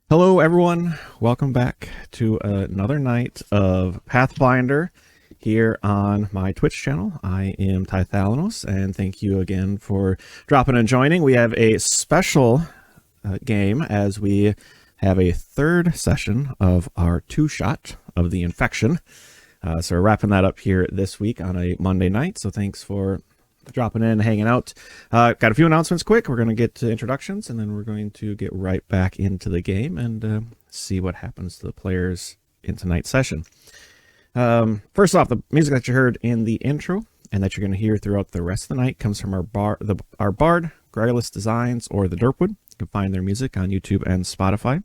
Hello, everyone. Welcome back to another night of Pathfinder here on my Twitch channel. I am Tythalanos, and thank you again for dropping and joining. We have a special game as we have a third session of our two-shot of the Infection. So we're wrapping that up here this week on a Monday night, so thanks for dropping in, hanging out. Got a few announcements quick. We're going to get to introductions, and then we're going to get right back into the game and see what happens to the players in tonight's session. First off, the music that you heard in the intro and that you're going to hear throughout the rest of the night comes from our bard, Garrulous Designs, or the Derpwood. You can find their music on YouTube and Spotify.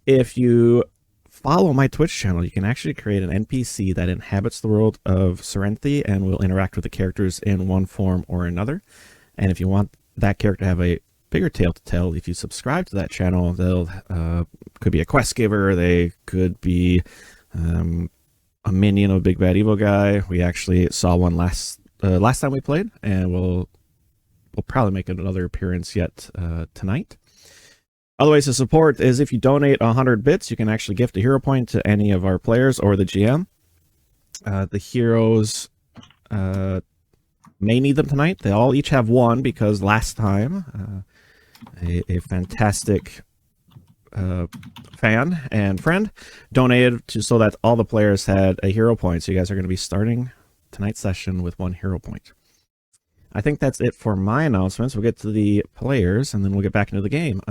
If you follow my Twitch channel, you can actually create an NPC that inhabits the world of Cyrenthe and will interact with the characters in one form or another. And if you want that character to have a bigger tale to tell, if you subscribe to that channel, they'll could be a quest giver, they could be a minion of a big bad evil guy. We actually saw one last time we played, and we'll probably make another appearance yet tonight. Other ways to support is if you donate 100 bits, you can actually gift a hero point to any of our players or the GM. The heroes may need them tonight. They all each have one because last time a fantastic fan and friend donated so that all the players had a hero point. So you guys are going to be starting tonight's session with one hero point. I think that's it for my announcements. We'll get to the players and then we'll get back into the game.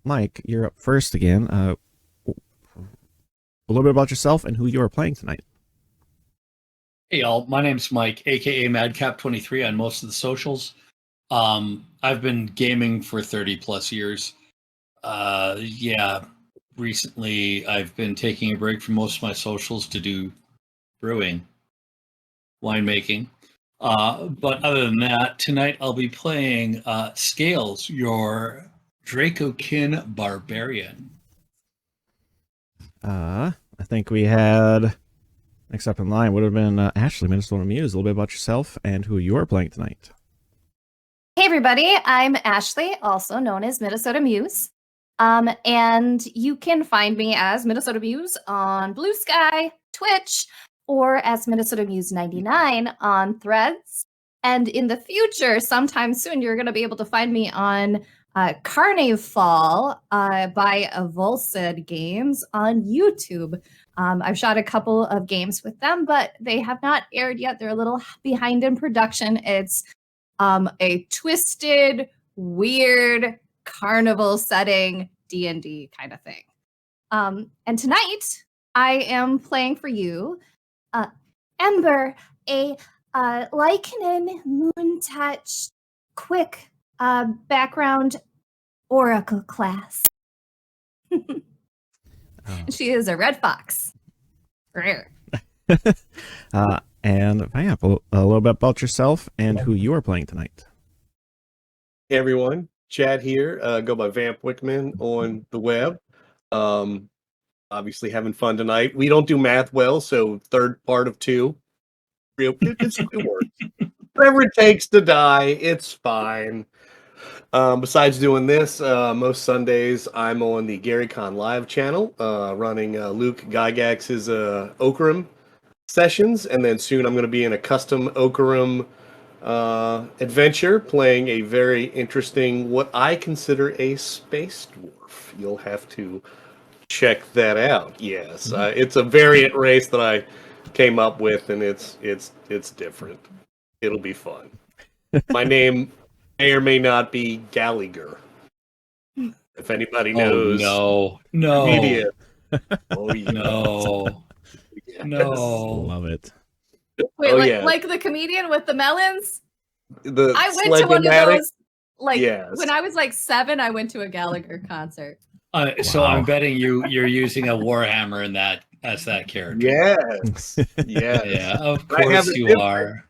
Mike, you're up first again. A little bit about yourself and who you are playing tonight. Hey y'all, my name's Mike, aka Madcap23 on most of the socials. I've been gaming for 30 plus years. Recently I've been taking a break from most of my socials to do brewing, winemaking. But other than that, tonight I'll be playing Scales, your Dracokin Barbarian. I think we had next up in line would have been Ashley, Minnesota Muse. A little bit about yourself and who you are playing tonight. Hey everybody, I'm Ashley, also known as Minnesota Muse. And you can find me as Minnesota Muse on Blue Sky, Twitch, or as Minnesota Muse 99 on Threads. And in the future, sometime soon, you're going to be able to find me on Carnival by Avulsed Games on YouTube. I've shot a couple of games with them, but they have not aired yet. They're a little behind in production. It's a twisted, weird carnival setting D&D kind of thing. And tonight, I am playing for you Ember, a Lycanon Moon-touched quick background oracle class. She is a red fox. Rare. And yeah, a little bit about yourself and who you are playing tonight. Hey everyone, Chad here. Go by Vamp Wickman on the web. Obviously having fun tonight. We don't do math well, so third part of two. It works. Whatever it takes to die, it's fine. Besides doing this, most Sundays I'm on the GaryCon Live channel, running Luke Gygax's Okerim sessions, and then soon I'm going to be in a custom Okerim adventure, playing a very interesting, what I consider a space dwarf. You'll have to check that out. Yes, it's a variant race that I came up with, and it's different. It'll be fun. My name may or may not be Gallagher. If anybody knows. Oh, no. Media. Oh, yeah. No. Yes. No. Love it. Wait, like the comedian with the melons? I went to one of those, when I was 7, I went to a Gallagher concert. So I'm betting you're using a Warhammer in that as that character. Yes. Yeah, of course you are.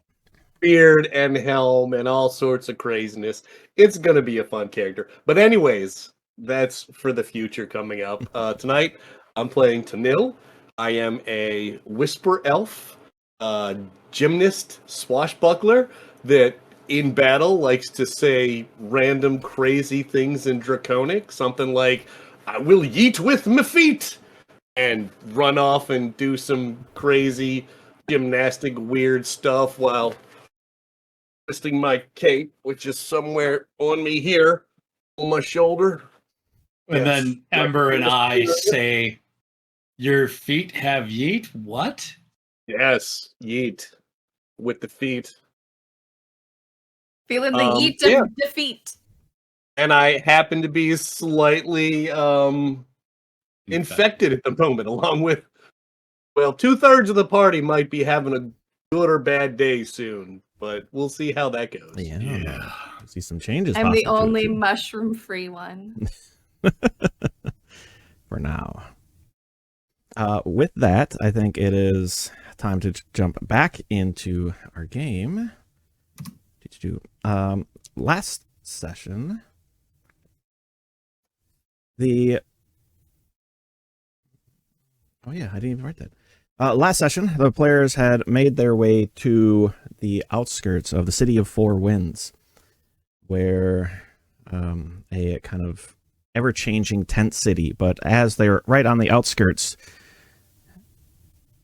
Beard and helm and all sorts of craziness. It's gonna be a fun character. But anyways, that's for the future coming up. Tonight I'm playing Tanil. I am a whisper elf, gymnast swashbuckler that in battle likes to say random crazy things in Draconic. Something like, I will yeet with my feet, and run off and do some crazy gymnastic weird stuff while twisting my cape, which is somewhere on me here, on my shoulder. And Yes. then Ember and I say, "Your feet have yeet? What?" Yes, yeet with the feet. Feeling the yeet of yeah. defeat. And I happen to be slightly infected at the moment, along with, well, 2/3 of the party might be having a good or bad day soon, but we'll see how that goes. Yeah. See some changes. I'm the possible to it, only too. mushroom-free one. For now. With that, I think it is time to jump back into our game. Last session, oh yeah, I didn't even write that. Last session, the players had made their way to the outskirts of the city of Four Winds, where a kind of ever-changing tent city, but as they're right on the outskirts,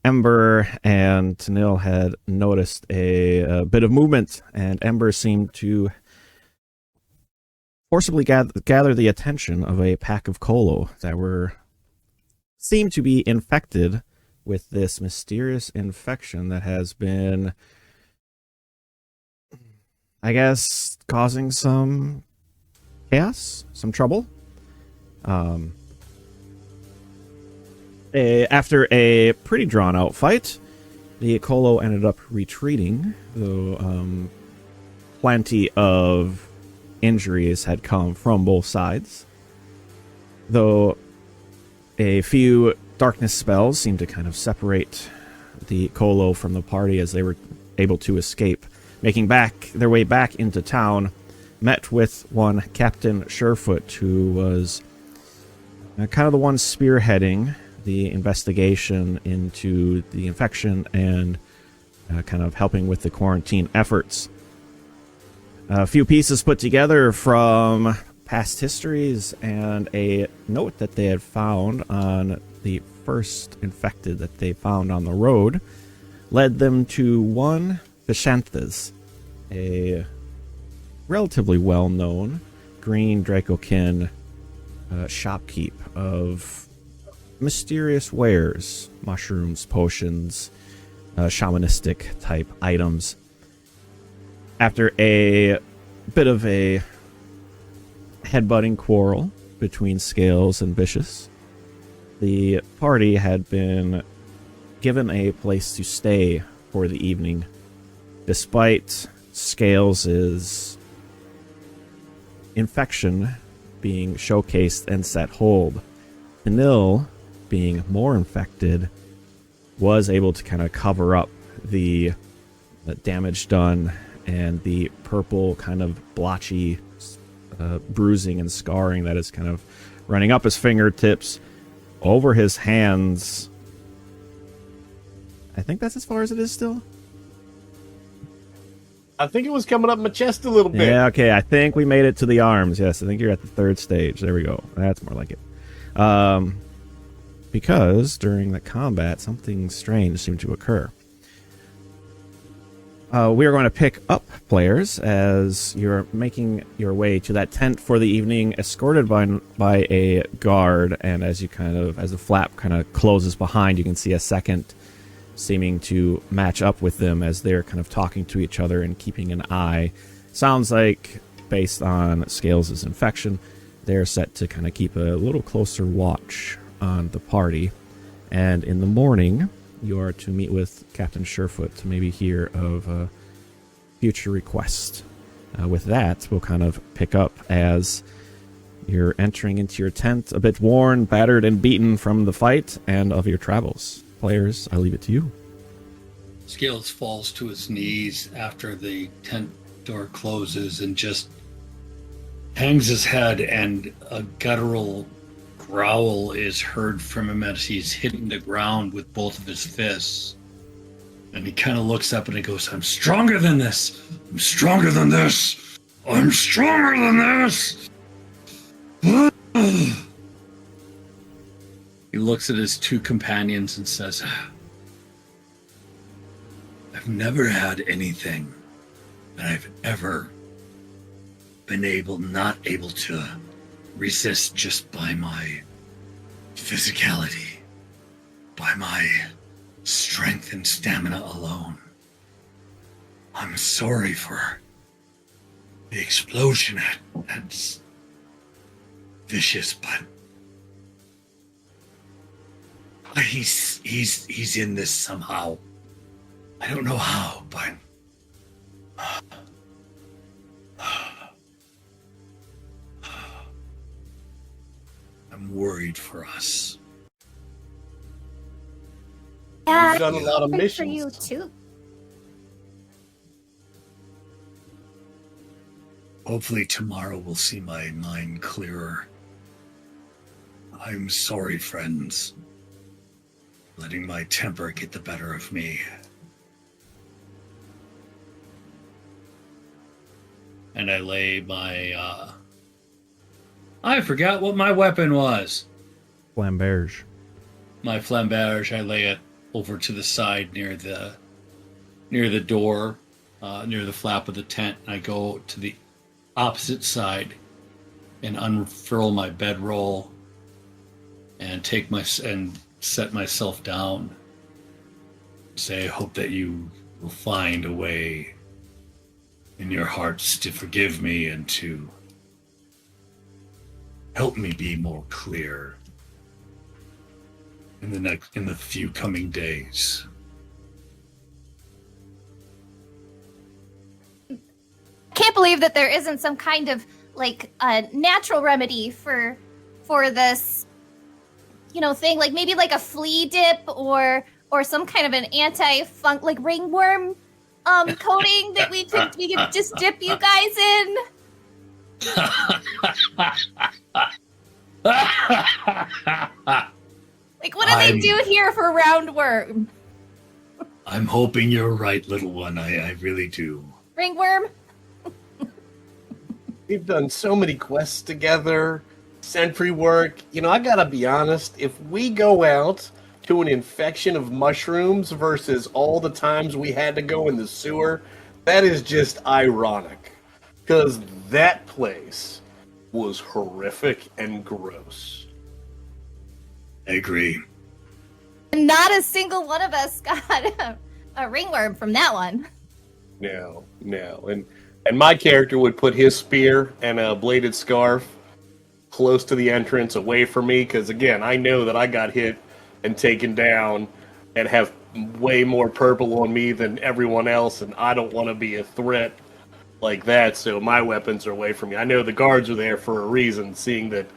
Ember and Tanil had noticed a bit of movement, and Ember seemed to forcibly gather the attention of a pack of Kolo that seemed to be infected with this mysterious infection that has been, I guess, causing some chaos, some trouble. After a pretty drawn-out fight, the Kolo ended up retreating, though plenty of injuries had come from both sides. Though a few darkness spells seemed to kind of separate the Kolo from the party as they were able to escape, making their way back into town, met with one Captain Surefoot, who was kind of the one spearheading the investigation into the infection and kind of helping with the quarantine efforts. A few pieces put together from past histories and a note that they had found on the first infected that they found on the road led them to one Cyrenthe, a relatively well-known green Dracokin shopkeep of mysterious wares, mushrooms, potions, shamanistic type items. After a bit of a headbutting quarrel between Scales and Vicious, the party had been given a place to stay for the evening, despite Scales' infection being showcased and set hold. Tanil, being more infected, was able to kind of cover up the damage done and the purple kind of blotchy bruising and scarring that is kind of running up his fingertips, over his hands. I think that's as far as it is still. I think it was coming up my chest a little bit. Yeah, okay, I think we made it to the arms. Yes, I think you're at the third stage. There we go. That's more like it. Because during the combat, something strange seemed to occur. We are going to pick up players as you're making your way to that tent for the evening, escorted by a guard, and as the flap kind of closes behind, you can see a second seeming to match up with them as they're kind of talking to each other and keeping an eye. Sounds like, based on Scales' infection, they're set to kind of keep a little closer watch on the party. And in the morning, you are to meet with Captain Surefoot to maybe hear of a future request. With that, we'll kind of pick up as you're entering into your tent, a bit worn, battered, and beaten from the fight and of your travels. Players, I leave it to you. Scales falls to his knees after the tent door closes and just hangs his head, and a guttural growl is heard from him as he's hitting the ground with both of his fists. And he kind of looks up and he goes, "I'm stronger than this! I'm stronger than this! I'm stronger than this!" looks at his two companions and says, I've never had anything that I've ever been not able to resist just by my physicality, by my strength and stamina alone. I'm sorry for the explosion. That's vicious, but he's in this somehow. I don't know how, but I'm worried for us. Yeah, We've done a lot of I'm for you missions. too. Hopefully tomorrow we'll see my mind clearer. I'm sorry, friends. Letting my temper get the better of me. And I lay my, I forgot what my weapon was. Flamberge. My flamberge, I lay it over to the side near the door, near the flap of the tent. I go to the opposite side and unfurl my bedroll and set myself down. Say, I hope that you will find a way in your hearts to forgive me and to help me be more clear in the few coming days. Can't believe that there isn't some kind of like a natural remedy for this, thing, like maybe like a flea dip or some kind of an anti-funk, like ringworm coating that we could just dip you guys in. Like, what do they do here for roundworm? I'm hoping you're right, little one. I really do. Ringworm? We've done so many quests together, sentry work. I gotta be honest, if we go out to an infection of mushrooms versus all the times we had to go in the sewer, that is just ironic. Because that place was horrific and gross. I agree. Not a single one of us got a ringworm from that one. No. And my character would put his spear and a bladed scarf close to the entrance, away from me, because again, I know that I got hit and taken down and have way more purple on me than everyone else, and I don't want to be a threat like that, so my weapons are away from me. I know the guards are there for a reason, seeing that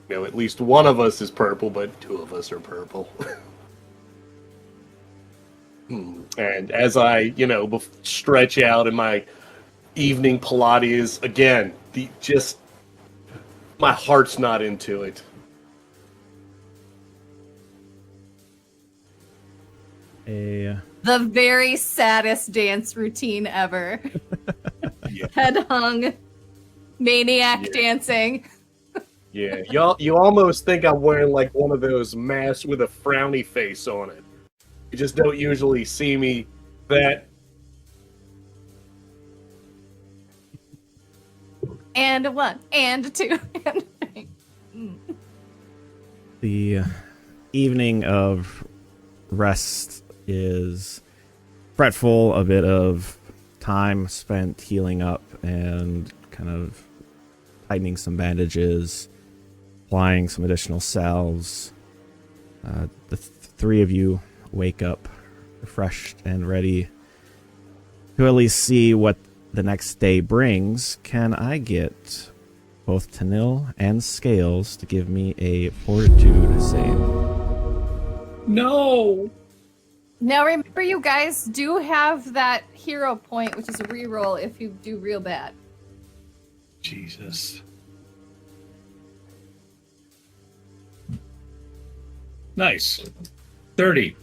at least one of us is purple, but two of us are purple. And as I, stretch out in my evening Pilates, again, my heart's not into it. A The very saddest dance routine ever. Yeah. Head hung, maniac dancing. Yeah, you almost think I'm wearing like one of those masks with a frowny face on it. You just don't usually see me that. And one, and two, and three. The evening of rest is fretful, a bit of time spent healing up and kind of tightening some bandages, applying some additional salves. The three of you wake up refreshed and ready to at least see what the next day brings. Can I get both Tanil and Scales to give me a fortitude save? No! Now remember, you guys do have that hero point, which is a reroll if you do real bad. Jesus. Nice. 30.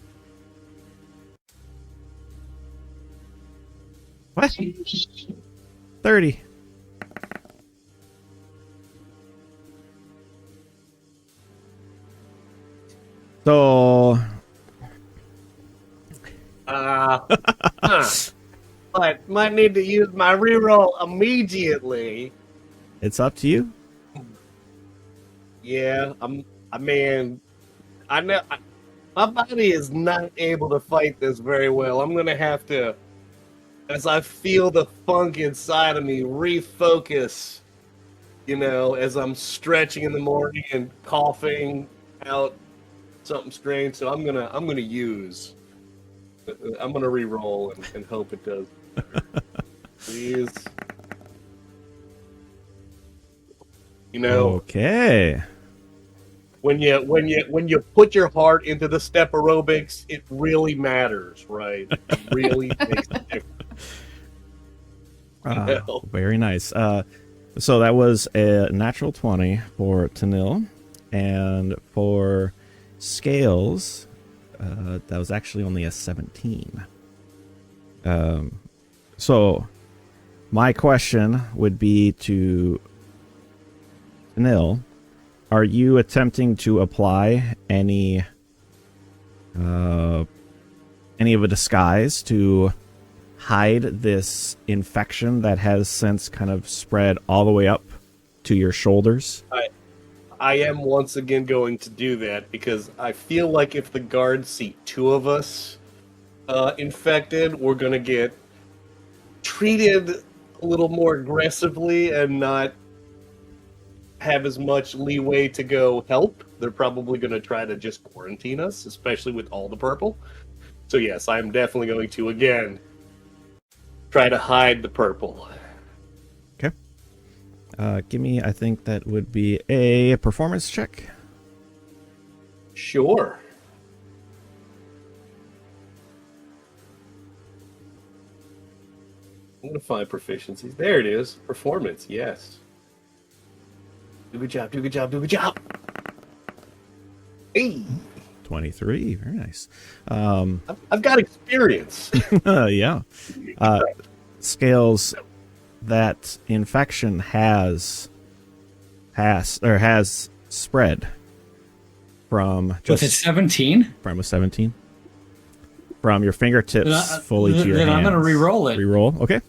What? 30. So, But might need to use my reroll immediately. it's up to you. Yeah, I mean, I know my body is not able to fight this very well. I'm gonna have to, as I feel the funk inside of me, refocus. You know, as I'm stretching in the morning and coughing out something strange. So I'm gonna use. I'm gonna re-roll and hope it does. Please. You know, Okay. when you put your heart into the step aerobics, it really matters, right? It really makes a difference. No. Very nice. So that was a natural 20 for Tanil, and for Scales, that was actually only a 17. So my question would be to Tanil, are you attempting to apply any of a disguise to hide this infection that has since kind of spread all the way up to your shoulders? I am once again going to do that because I feel like if the guards see two of us infected, we're going to get treated a little more aggressively and not have as much leeway to go help. They're probably going to try to just quarantine us, especially with all the purple. So yes, I'm definitely going to, again, try to hide the purple. Okay. Give me, I think that would be a performance check. Sure. I'm going to find proficiencies. There it is. Performance, yes. Do a good job, do a good job, do a good job. Hey, 23. Very nice. I've got experience. Yeah. Scales, that infection has spread from just Was it 17? from a 17 from your fingertips fully to your then hands. I'm going to re-roll it. Reroll. Okay.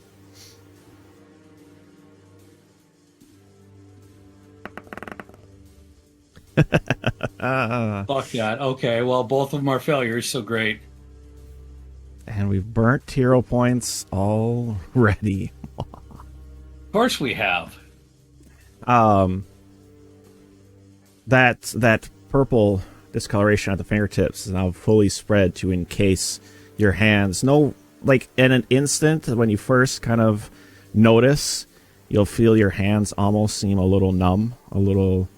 Fuck that. Okay, well, both of them are failures, so great. And we've burnt hero points already. Of course we have. That purple discoloration at the fingertips is now fully spread to encase your hands. No, like in an instant when you first kind of notice, you'll feel your hands almost seem a little numb, a little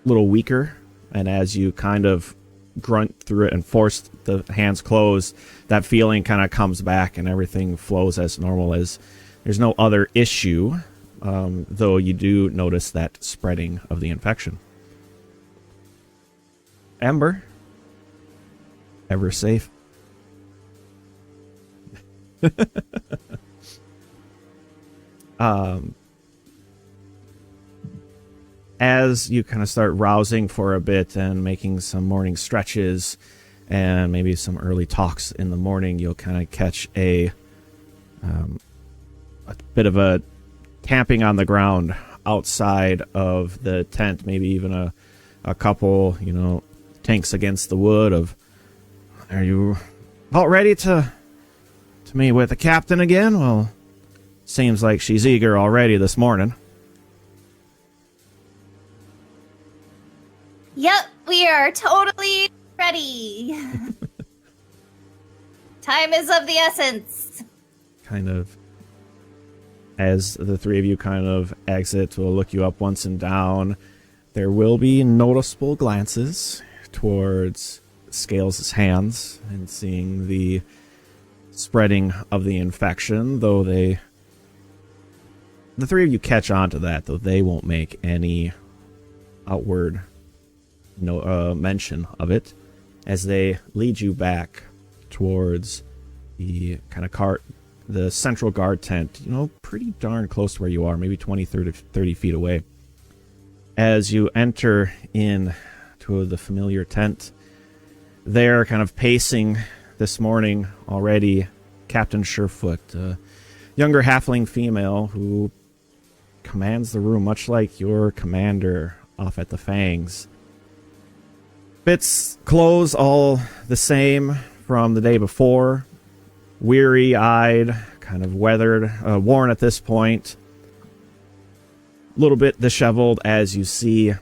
weaker, and as you kind of grunt through it and force the hands closed, that feeling kind of comes back and everything flows as normal. As there's no other issue, though you do notice that spreading of the infection. Ember, ever safe? As you kind of start rousing for a bit and making some morning stretches and maybe some early talks in the morning, you'll kind of catch a bit of a tamping on the ground outside of the tent, maybe even a couple, tanks against the wood of, are you about ready to meet with the captain again? Well, seems like she's eager already this morning. Yep, we are totally ready. Time is of the essence. Kind of, as the three of you kind of exit, will look you up once and down. There will be noticeable glances towards Scales' hands and seeing the spreading of the infection, though the three of you catch on to that, though they won't make any outward mention of it, as they lead you back towards the kind of the central guard tent, pretty darn close to where you are, maybe 20, 30 feet away. As you enter in to the familiar tent. There, kind of pacing this morning already, Captain Surefoot, a younger halfling female who commands the room, much like your commander off at the Fangs. Fitz clothes all the same from the day before, weary-eyed, kind of weathered, worn at this point, a little bit disheveled as you see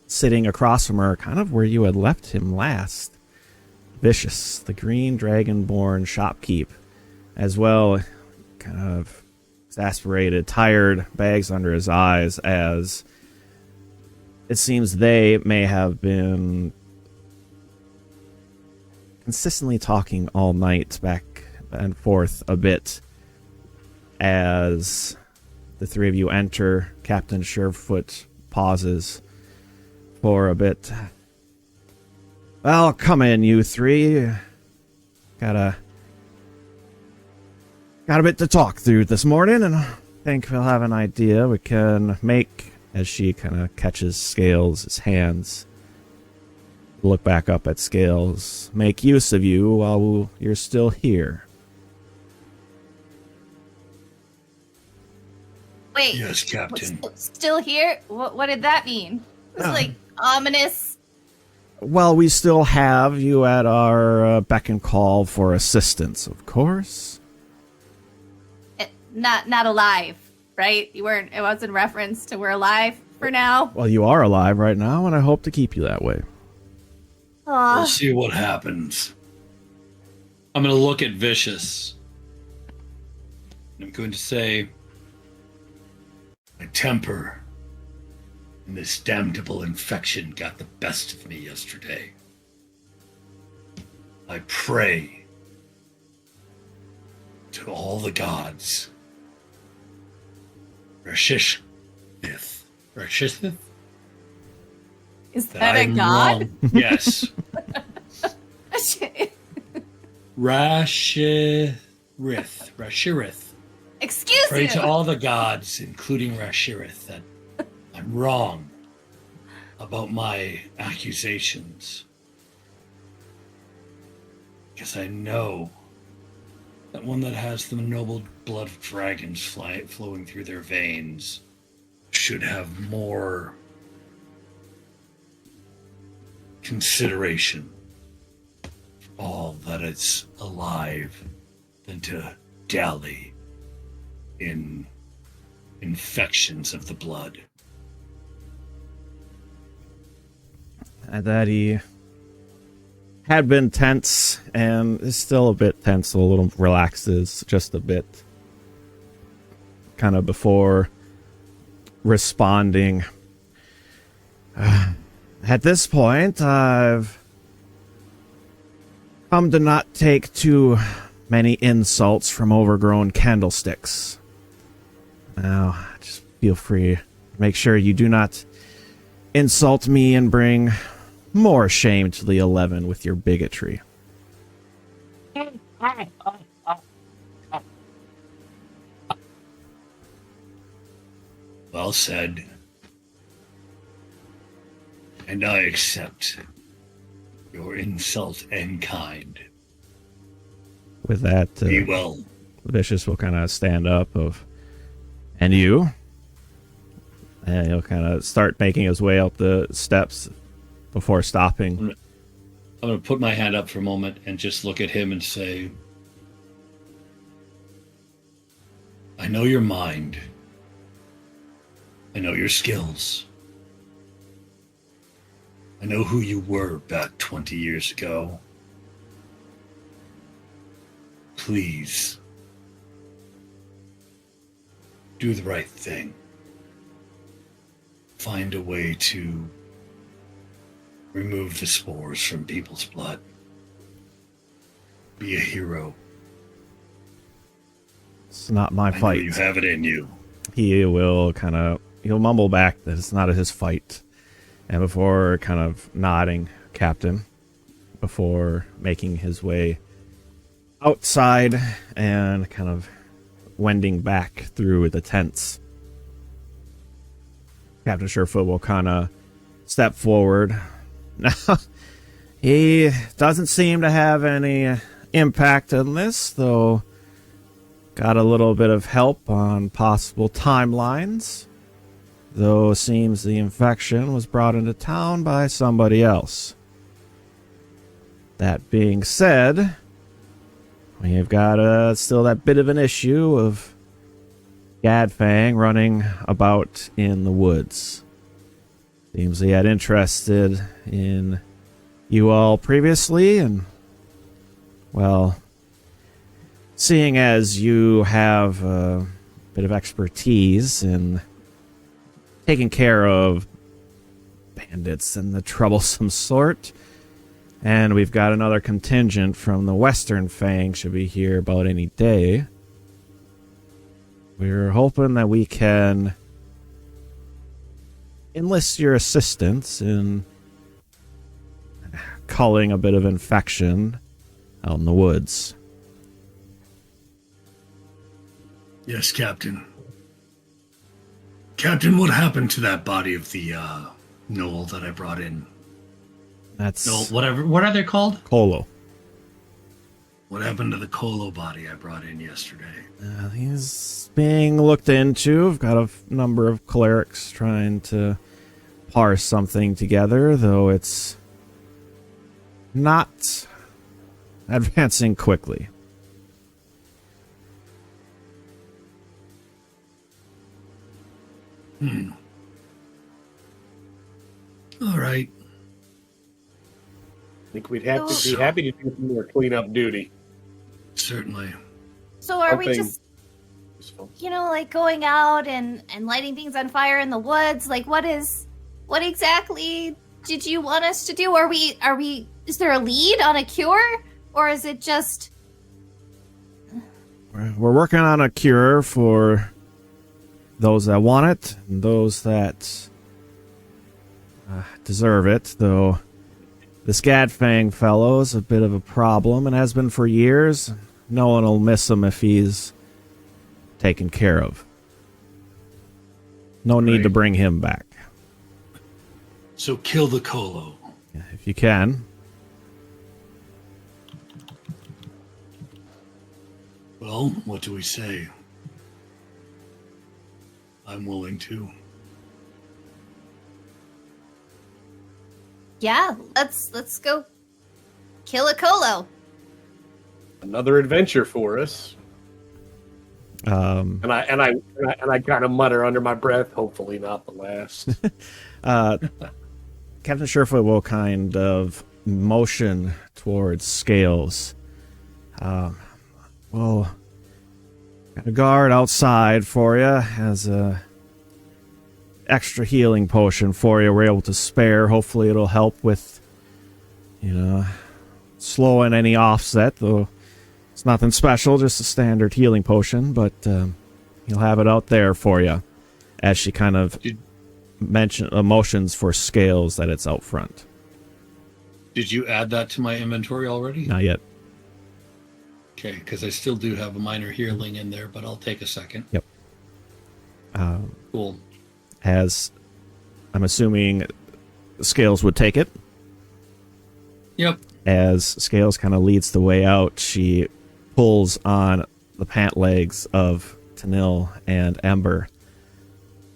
sitting across from her, kind of where you had left him last. Vicious, the green dragonborn shopkeep, as well, kind of exasperated, tired, bags under his eyes, as it seems they may have been consistently talking all night, back and forth a bit, as the three of you enter. Captain Surefoot pauses for a bit. Well, come in, you three. Got a bit to talk through this morning, and I think we'll have an idea we can make, as she kind of catches Scales' hands. Look back up at Scales. Make use of you while you're still here. Wait. Yes, Captain. Still here? What did that mean? It was like ominous. Well, we still have you at our beck and call for assistance, of course. Not alive, right? You weren't. It wasn't reference to we're alive for now. Well, you are alive right now, and I hope to keep you that way. We'll see what happens. I'm going to look at Vicious. I'm going to say, my temper and this damnable infection got the best of me yesterday. I pray to all the gods. Rashishith. Is that a god? Wrong. Yes. Rashirith. Excuse Pray you. to all the gods, including Rashirith, that I'm wrong about my accusations. Because I know that one that has the noble blood of dragons flowing through their veins should have more consideration for all that is alive than to dally in infections of the blood. And that he had been tense and is still a bit tense, a little relaxes just a bit, kind of before responding. At this point, I've come to not take too many insults from overgrown candlesticks. Now, just feel free. Make sure you do not insult me and bring more shame to the 11 with your bigotry. Well said. And I accept your insult and kind. With that, Be well. Vicious will kind of stand up and you? And he'll kind of start making his way up the steps before stopping. I'm going to put my hand up for a moment and just look at him and say, I know your mind. I know your skills. I know who you were back 20 years ago. Please, do the right thing. Find a way to remove the spores from people's blood. Be a hero. It's not my I know fight. you have it in you. He will he'll mumble back that it's not his fight. And before kind of nodding, Captain, before making his way outside and kind of wending back through the tents, Captain Surefoot will kind of step forward. Now, he doesn't seem to have any impact on this, though got a little bit of help on possible timelines, though it seems the infection was brought into town by somebody else. That being said, we've got still that bit of an issue of Gadfang running about in the woods. Seems he had interested in you all previously, and, well, seeing as you have a bit of expertise in taking care of bandits and the troublesome sort, and we've got another contingent from the Western Fang should be here about any day, we're hoping that we can enlist your assistance in culling a bit of infection out in the woods. Yes, Captain. Captain, what happened to that body of the Knoll that I brought in? That's No, whatever. What are they called? Colo. What happened to the Colo body I brought in yesterday? He's being looked into. I've got a number of clerics trying to parse something together, though it's not advancing quickly. All right. I think we'd have to be happy to do some more cleanup duty. Certainly. So are we Something just, useful. like going out and lighting things on fire in the woods? Like, what exactly did you want us to do? Are we, is there a lead on a cure? Or is it just... We're working on a cure for those that want it and those that deserve it, though this Gadfang fellow is a bit of a problem and has been for years. No one will miss him if he's taken care of. No need to bring him back. So kill the Colo. If you can. Well, what do we say? I'm willing to. Yeah, let's go kill a Colo. Another adventure for us. And I kind of mutter under my breath, hopefully not the last. Captain Surefoot will kind of motion towards Scales. Well, got a guard outside for you. Has a extra healing potion for you. We're able to spare. Hopefully it'll help with, slowing any offset, though it's nothing special, just a standard healing potion, but he'll have it out there for you as she kind of motions for Scales that it's out front. Did you add that to my inventory already? Not yet. Okay, because I still do have a minor healing in there, but I'll take a second. Yep. Cool. As I'm assuming Scales would take it. Yep. As Scales kind of leads the way out, she pulls on the pant legs of Tanil and Ember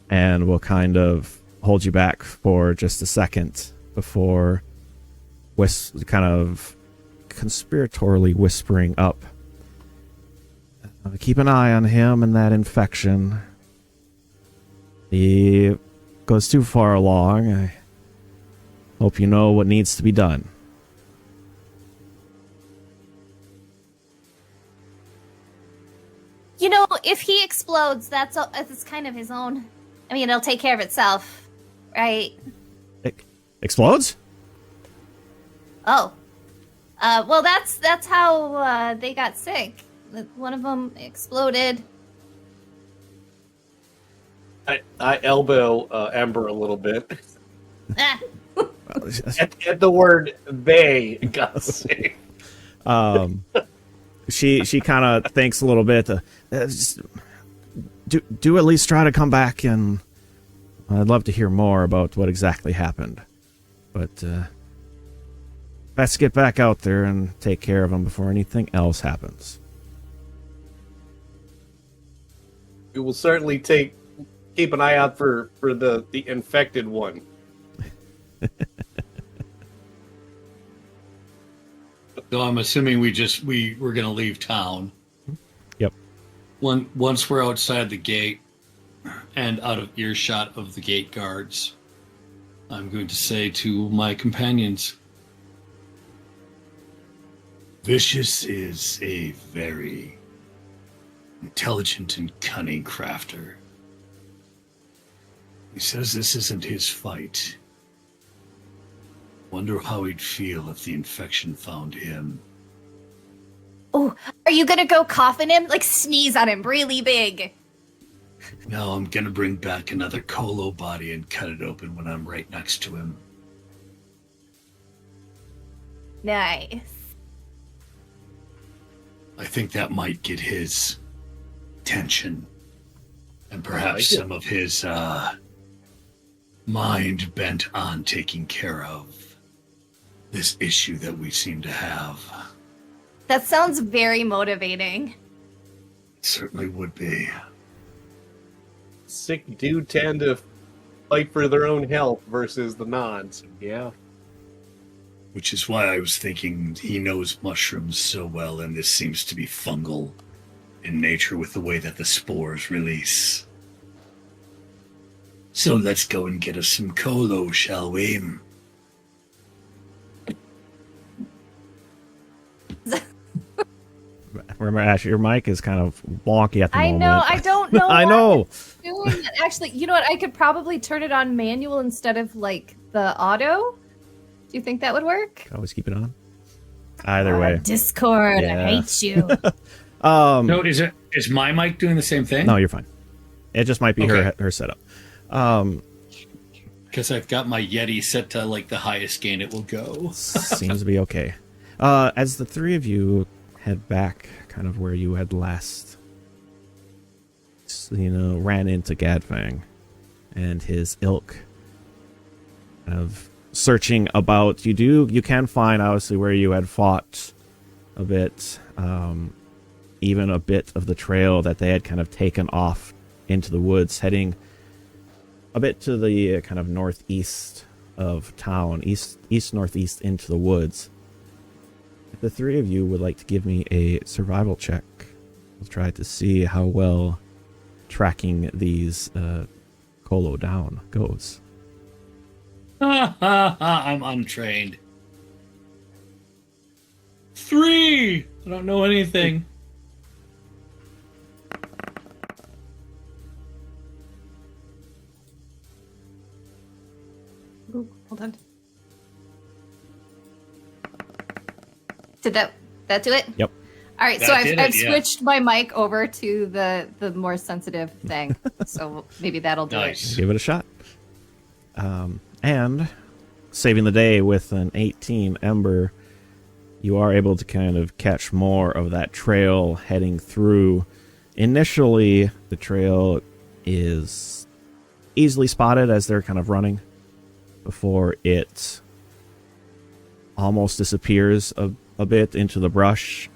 and will kind of hold you back for just a second before kind of conspiratorially whispering up. Keep an eye on him and that infection. He goes too far along. I hope you know what needs to be done. If he explodes, that's kind of his own. I mean, it'll take care of itself, right? Explodes? Oh. Well, that's how they got sick. One of them exploded. I elbow Ember a little bit. Ah. At the word they got sick. She kind of thinks a little bit. Just do at least try to come back and I'd love to hear more about what exactly happened. But let's get back out there and take care of them before anything else happens. We will certainly keep an eye out for the infected one. So I'm assuming we're going to leave town. Yep. Once we're outside the gate and out of earshot of the gate guards, I'm going to say to my companions, Vicious is a very intelligent and cunning crafter. He says this isn't his fight. Wonder how he'd feel if the infection found him. Oh, are you gonna go cough in him? Like sneeze on him really big? No, I'm gonna bring back another Colo body and cut it open when I'm right next to him. Nice. I think that might get his attention. And perhaps like it. some of his mind bent on taking care of this issue that we seem to have. That sounds very motivating. It certainly would be. Sick do tend to fight for their own health versus the non. So yeah. Which is why I was thinking he knows mushrooms so well, and this seems to be fungal in nature with the way that the spores release. So let's go and get us some Colo, shall we? Remember, Ash, your mic is kind of wonky at the I moment. know. I don't know. I why know. it's doing that. Actually, you know what? I could probably turn it on manual instead of like the auto. Do you think that would work? Always keep it on. Either way. Discord, Yeah. I hate you. no, is my mic doing the same thing? No, you're fine. It just might be Okay. her setup. Because I've got my Yeti set to like the highest gain it will go. Seems to be okay. As the three of you head back kind of where you had last, ran into Gadfang and his ilk, kind of searching about. You can find obviously where you had fought a bit, even a bit of the trail that they had kind of taken off into the woods, heading a bit to the kind of northeast of town, east northeast into the woods. If the three of you would like to give me a survival check, we'll try to see how well tracking these Colo down goes. I'm untrained. 3! I don't know anything. Ooh, hold on. Did that do it? Yep. All right, That so did I've it, yeah. switched my mic over to the more sensitive thing. So maybe that'll do Nice. Give it a shot. And saving the day with an 18 Ember, you are able to kind of catch more of that trail heading through. Initially, the trail is easily spotted as they're kind of running before it almost disappears a bit into the brush,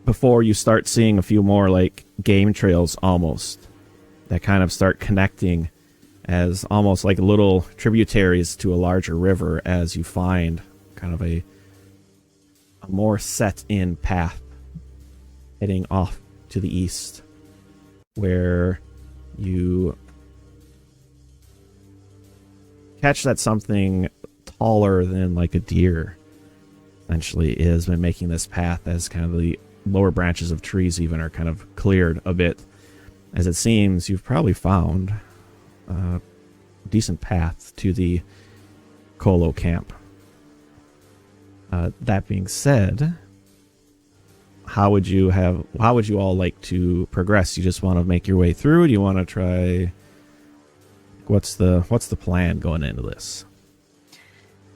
before you start seeing a few more like game trails almost that kind of start connecting as almost like little tributaries to a larger river, as you find kind of a more set in path heading off to the east, where you catch that something taller than like a deer essentially has been making this path, as kind of the lower branches of trees even are kind of cleared a bit. As it seems, you've probably found a decent path to the Colo camp. That being said, how would you all like to progress? You just want to make your way through? Do you want to try? What's the plan going into this?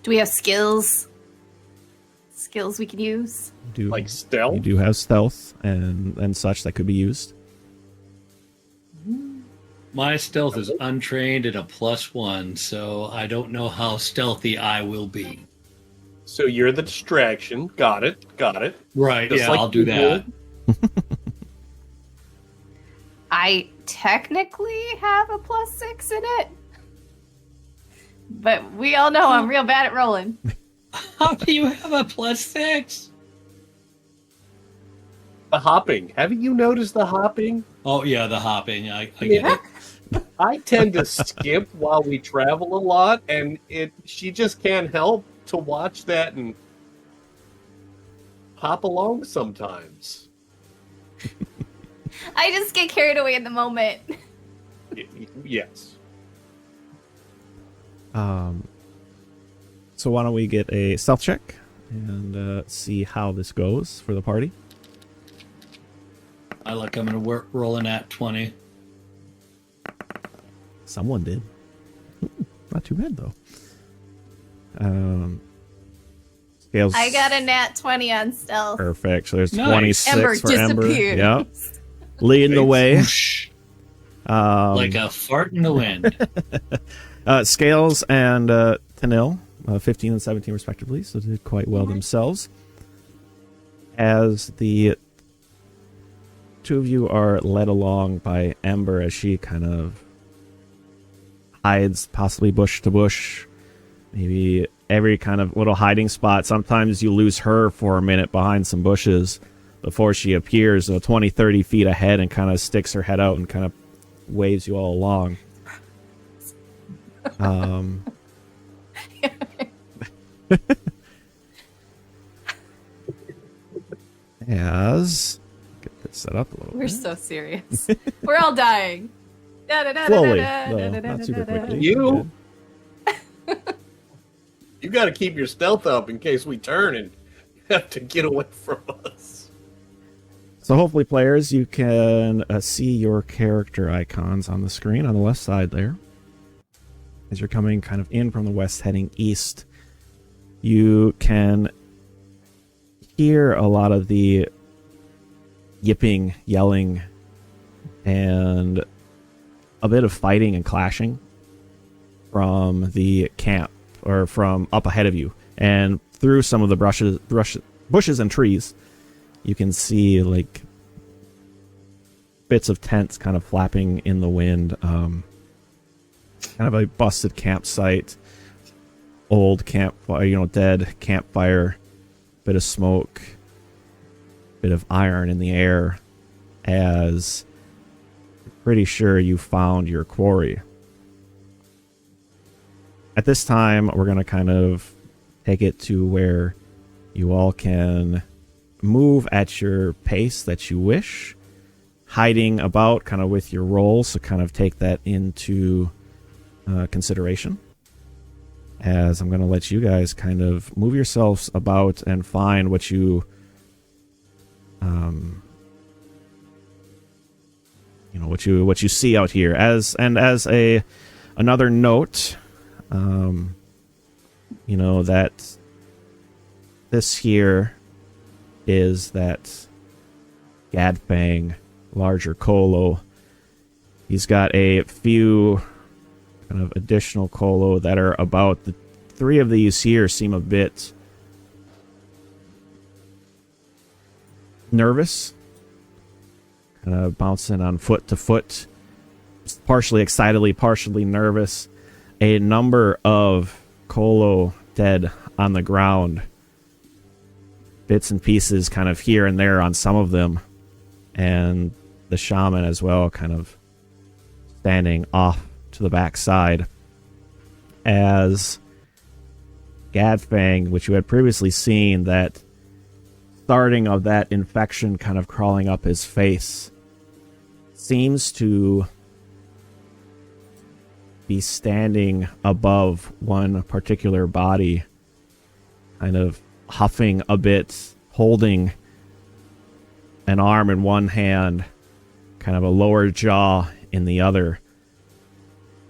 Do we have skills? Skills we can use? Like stealth? You do have stealth and such that could be used. My stealth is untrained at a +1, so I don't know how stealthy I will be. So you're the distraction. Got it. Right, Just yeah, like I'll do usual. that. I technically have a +6 in it. But we all know I'm real bad at rolling. How do you have a +6? The hopping. Haven't you noticed the hopping? Oh, yeah, the hopping. I get it. I tend to skip while we travel a lot, and she just can't help to watch that and hop along sometimes. I just get carried away in the moment. Yes. So why don't we get a stealth check and see how this goes for the party? I like I'm going to roll an at 20. Someone did. Not too bad though. Scales. I got a nat 20 on stealth. Perfect. So there's Nice. 26 Ember for Ember. disappeared. Yep. Leading the way. Whoosh, like a fart in the wind. Scales and Tanil, 15 and 17 respectively, so did quite well themselves. As the two of you are led along by Ember as she kind of hides, possibly bush to bush, maybe every kind of little hiding spot. Sometimes you lose her for a minute behind some bushes before she appears 20, 30 feet ahead and kind of sticks her head out and kind of waves you all along. As get this set up a little We're bit. so serious. We're all dying. Slowly, though, not super quickly. You got to keep your stealth up in case we turn and you have to get away from us. So hopefully, players, you can see your character icons on the screen on the left side there. As you're coming kind of in from the west, heading east, you can hear a lot of the yipping, yelling, and a bit of fighting and clashing from the camp, or from up ahead of you. And through some of the bushes and trees, you can see like bits of tents kind of flapping in the wind. Kind of a busted campsite, old campfire, dead campfire, bit of smoke, bit of iron in the air, as you're pretty sure you found your quarry. At this time, we're going to kind of take it to where you all can move at your pace that you wish, hiding about kind of with your roll, so kind of take that into consideration, as I'm going to let you guys kind of move yourselves about and find what you what you see out here. As another note, that this here is that Gadfang, larger Colo. He's got a few kind of additional Colo that are about. The three of these here seem a bit nervous, kind of bouncing on foot to foot, partially excitedly, partially nervous. A number of Colo dead on the ground, bits and pieces kind of here and there on some of them, and the shaman as well kind of standing off to the backside, as Gadfang, which you had previously seen, that starting of that infection kind of crawling up his face, seems to be standing above one particular body, kind of huffing a bit, holding an arm in one hand, kind of a lower jaw in the other,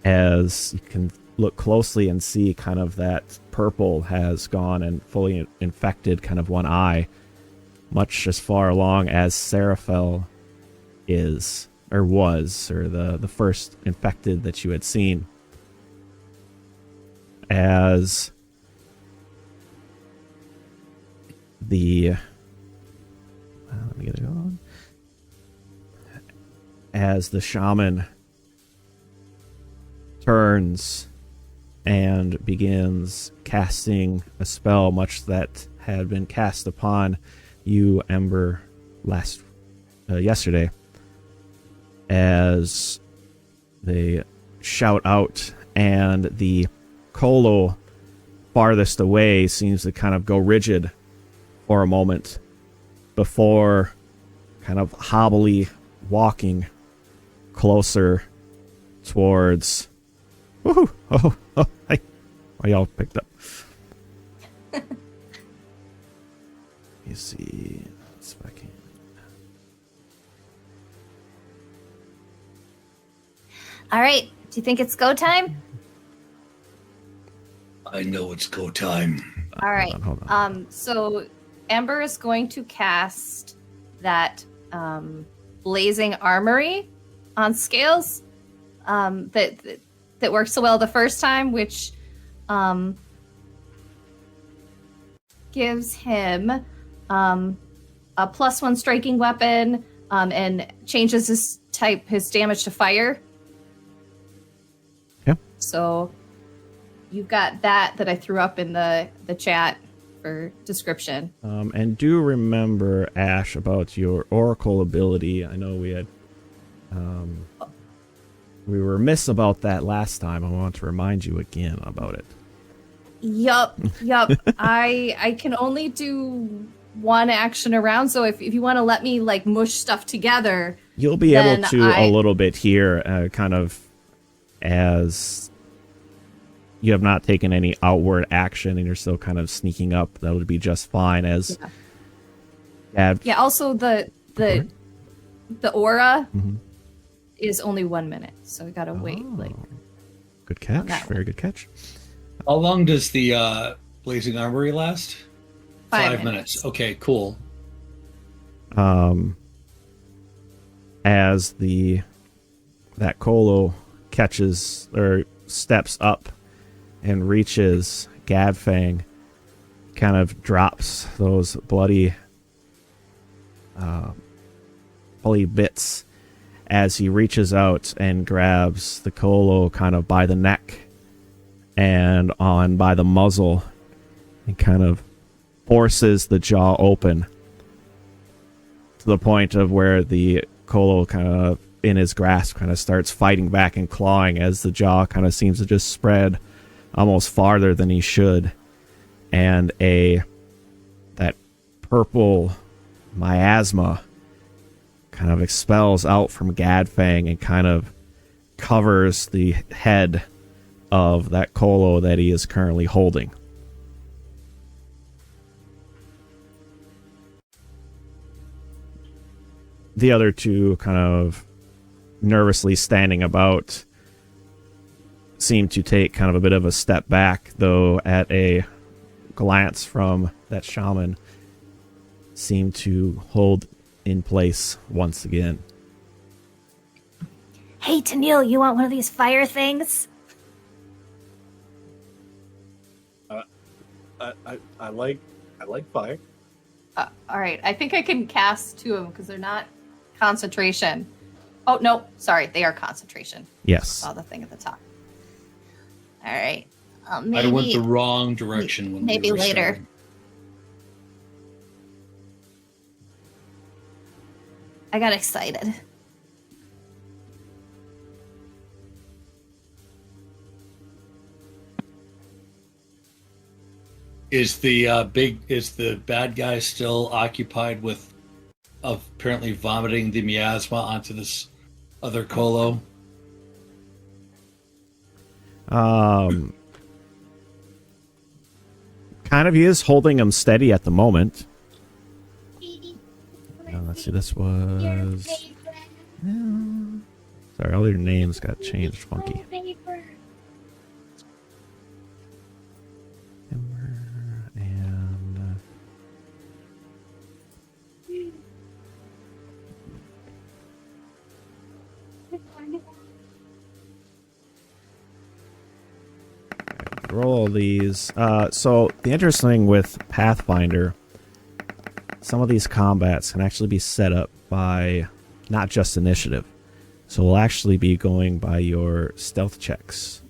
as you can look closely and see kind of that purple has gone and fully infected kind of one eye, much as far along as Cyrenthe is or the first infected that you had seen, as let me get it on. As the shaman turns and begins casting a spell, much that had been cast upon you, Ember, yesterday, as they shout out, and the Colo farthest away seems to kind of go rigid for a moment before kind of hobbily walking closer towards... Woohoo! Oh, hey. Oh, y'all picked up. You see, if I can. All right. Do you think it's go time? I know it's go time. All right. Hold on. So Ember is going to cast that blazing armory on Scales that worked so well the first time, which gives him a +1 striking weapon and changes his damage to fire. Yeah. So you've got that I threw up in the chat for description. And do remember, Ash, about your Oracle ability. I know we had we were remiss about that last time. I want to remind you again about it. Yup. I can only do one action around, so if you want to let me like mush stuff together, you'll be able to a little bit here, kind of, as you have not taken any outward action and you're still kind of sneaking up. That would be just fine. As yeah. Also, the aura Mhm. is only 1 minute, so we gotta wait. Like, good catch, that very good catch. How long does the blazing armory last? 5 minutes. Okay, cool. As that Colo catches or steps up and reaches Gadfang, kind of drops those bloody bits as he reaches out and grabs the Colo kind of by the neck and by the muzzle, and kind of forces the jaw open to the point of where the Colo kind of in his grasp kind of starts fighting back and clawing, as the jaw kind of seems to just spread almost farther than he should, and that purple miasma kind of expels out from Gadfang and kind of covers the head of that Colo that he is currently holding. The other two, kind of nervously standing about, seem to take kind of a bit of a step back, though at a glance from that shaman, seem to hold in place once again. hey, Tennille, you want one of these fire things? I like fire. All right, I think I can cast 2 of them because they're not concentration. Oh no, sorry, they are concentration. Yes. Saw the thing at the top. All right, I went the wrong direction when maybe we were later. starting. I got excited. Is the bad guy still occupied with apparently vomiting the miasma onto this other Colo? Kind of, he is holding him steady at the moment. Let's see, this was... Sorry, all your names got changed funky. Ember and... roll all these. So the interesting thing with Pathfinder, some of these combats can actually be set up by not just initiative. So we'll actually be going by your stealth checks.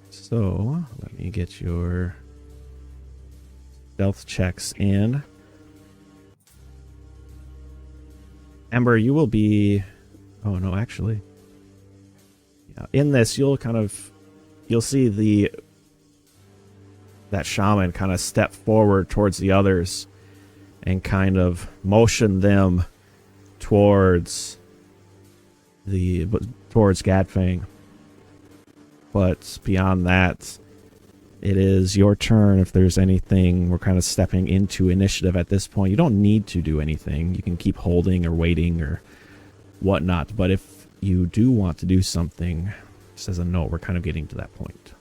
So let me get your stealth checks in. Ember, you will be... Oh, no, actually. Yeah, in this, you'll see that shaman kind of step forward towards the others and kind of motion them towards Gadfang. But beyond that, it is your turn. If there's anything, we're kind of stepping into initiative at this point. You don't need to do anything. You can keep holding or waiting or whatnot. But if you do want to do something, just as a note, we're kind of getting to that point.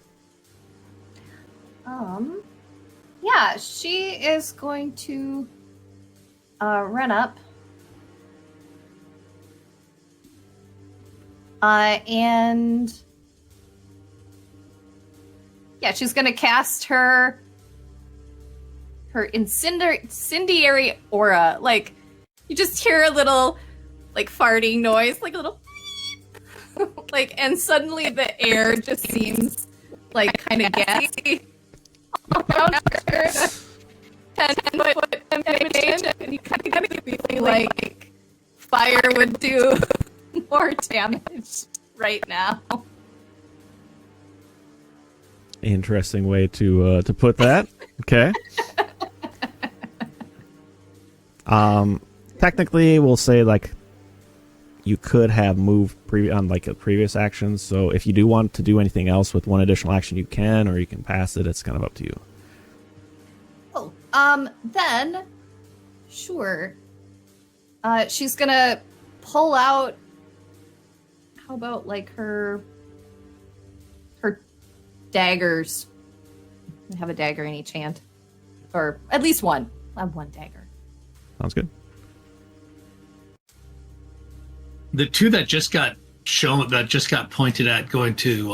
Yeah, she is going to run up. And yeah, she's going to cast her incendiary aura. Like, you just hear a little, like, farting noise, like a little like, and suddenly the air just seems, like, kind of gassy around her. 10-foot emanation, and you kind of get the feeling like fire would do more damage right now. Interesting way to put that. Okay. Technically, we'll say like you could have moved on like a previous action. So if you do want to do anything else with one additional action, you can, or you can pass it. It's kind of up to you. Oh, then, sure. She's gonna pull out. How about like her daggers? I have a dagger in each hand, or at least one. I have one dagger. Sounds good. The two that just got shown, that just got pointed at going to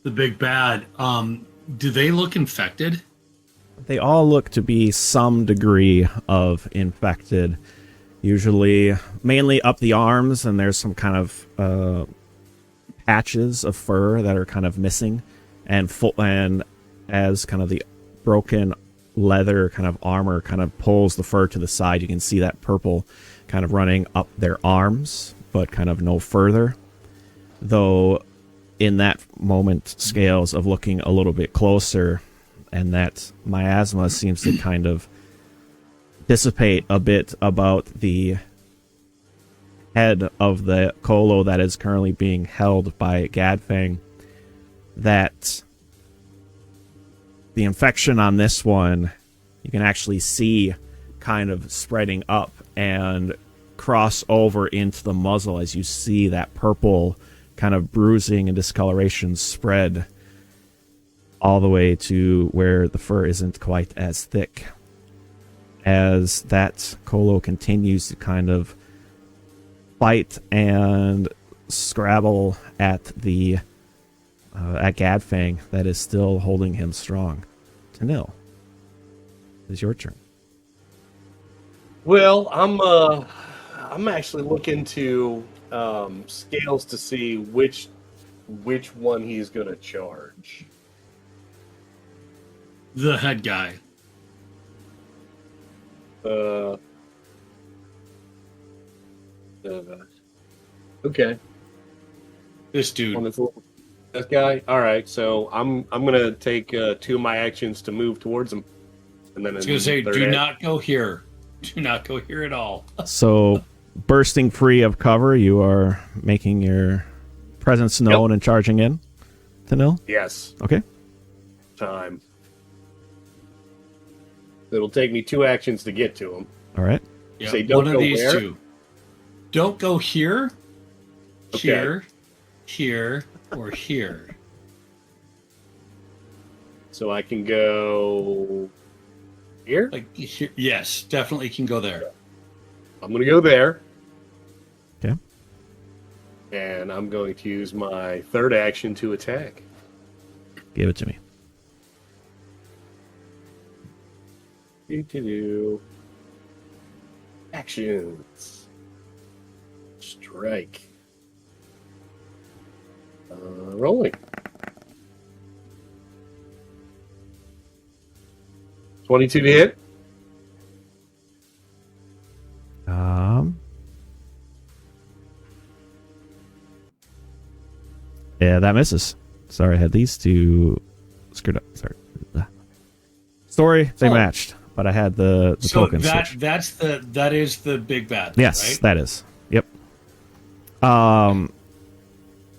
the big bad, do they look infected? They all look to be some degree of infected. Usually, mainly up the arms, and there's some kind of patches of fur that are kind of missing, and as kind of the broken leather kind of armor kind of pulls the fur to the side, you can see that purple kind of running up their arms, but kind of no further. Though, in that moment, scales of looking a little bit closer, and that miasma seems to kind of dissipate a bit about the head of the Kolo that is currently being held by Gadfang, that the infection on this one, you can actually see kind of spreading up and cross over into the muzzle as you see that purple kind of bruising and discoloration spread all the way to where the fur isn't quite as thick. As that Kolo continues to kind of fight and scrabble at the at Gadfang that is still holding him strong. Tanil, it is your turn. Well, I'm actually looking to scales to see which one he's going to charge. The head guy. Okay. This dude. This guy. All right. So I'm gonna take 2 of my actions to move towards him, and then I was gonna say, do not go here. Do not go here at all. So, bursting free of cover, you are making your presence known and charging in. Tanil. Yes. Okay. Time. It'll take me 2 actions to get to him. All right. Yeah, say don't one go of these where? two. Don't go here, Okay. here, or here. So I can go here. Like here, yes, definitely can go there. I'm gonna go there. Okay. And I'm going to use my third action to attack. Give it to me. Do actions. Strike. Rolling. 22 to hit. Yeah, that misses. Sorry, I had these two screwed up. Sorry. Story, they matched, but I had the So tokens switched. that is the big bad. Yes, right? that is. Yep.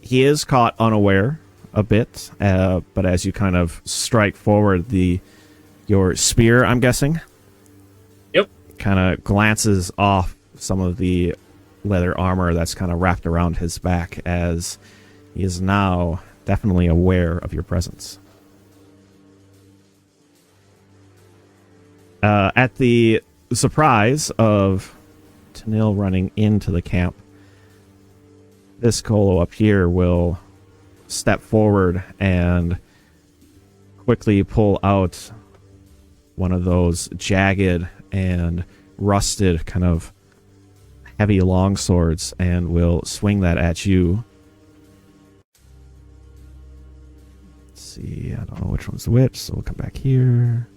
He is caught unaware a bit, but as you kind of strike forward, your spear, I'm guessing, Yep. kind of glances off some of the leather armor that's kind of wrapped around his back, as he is now definitely aware of your presence. At the surprise of Tanil running into the camp, this Kolo up here will step forward and quickly pull out one of those jagged and rusted kind of heavy long swords and will swing that at you. Let's see, I don't know which one's which, so we'll come back here.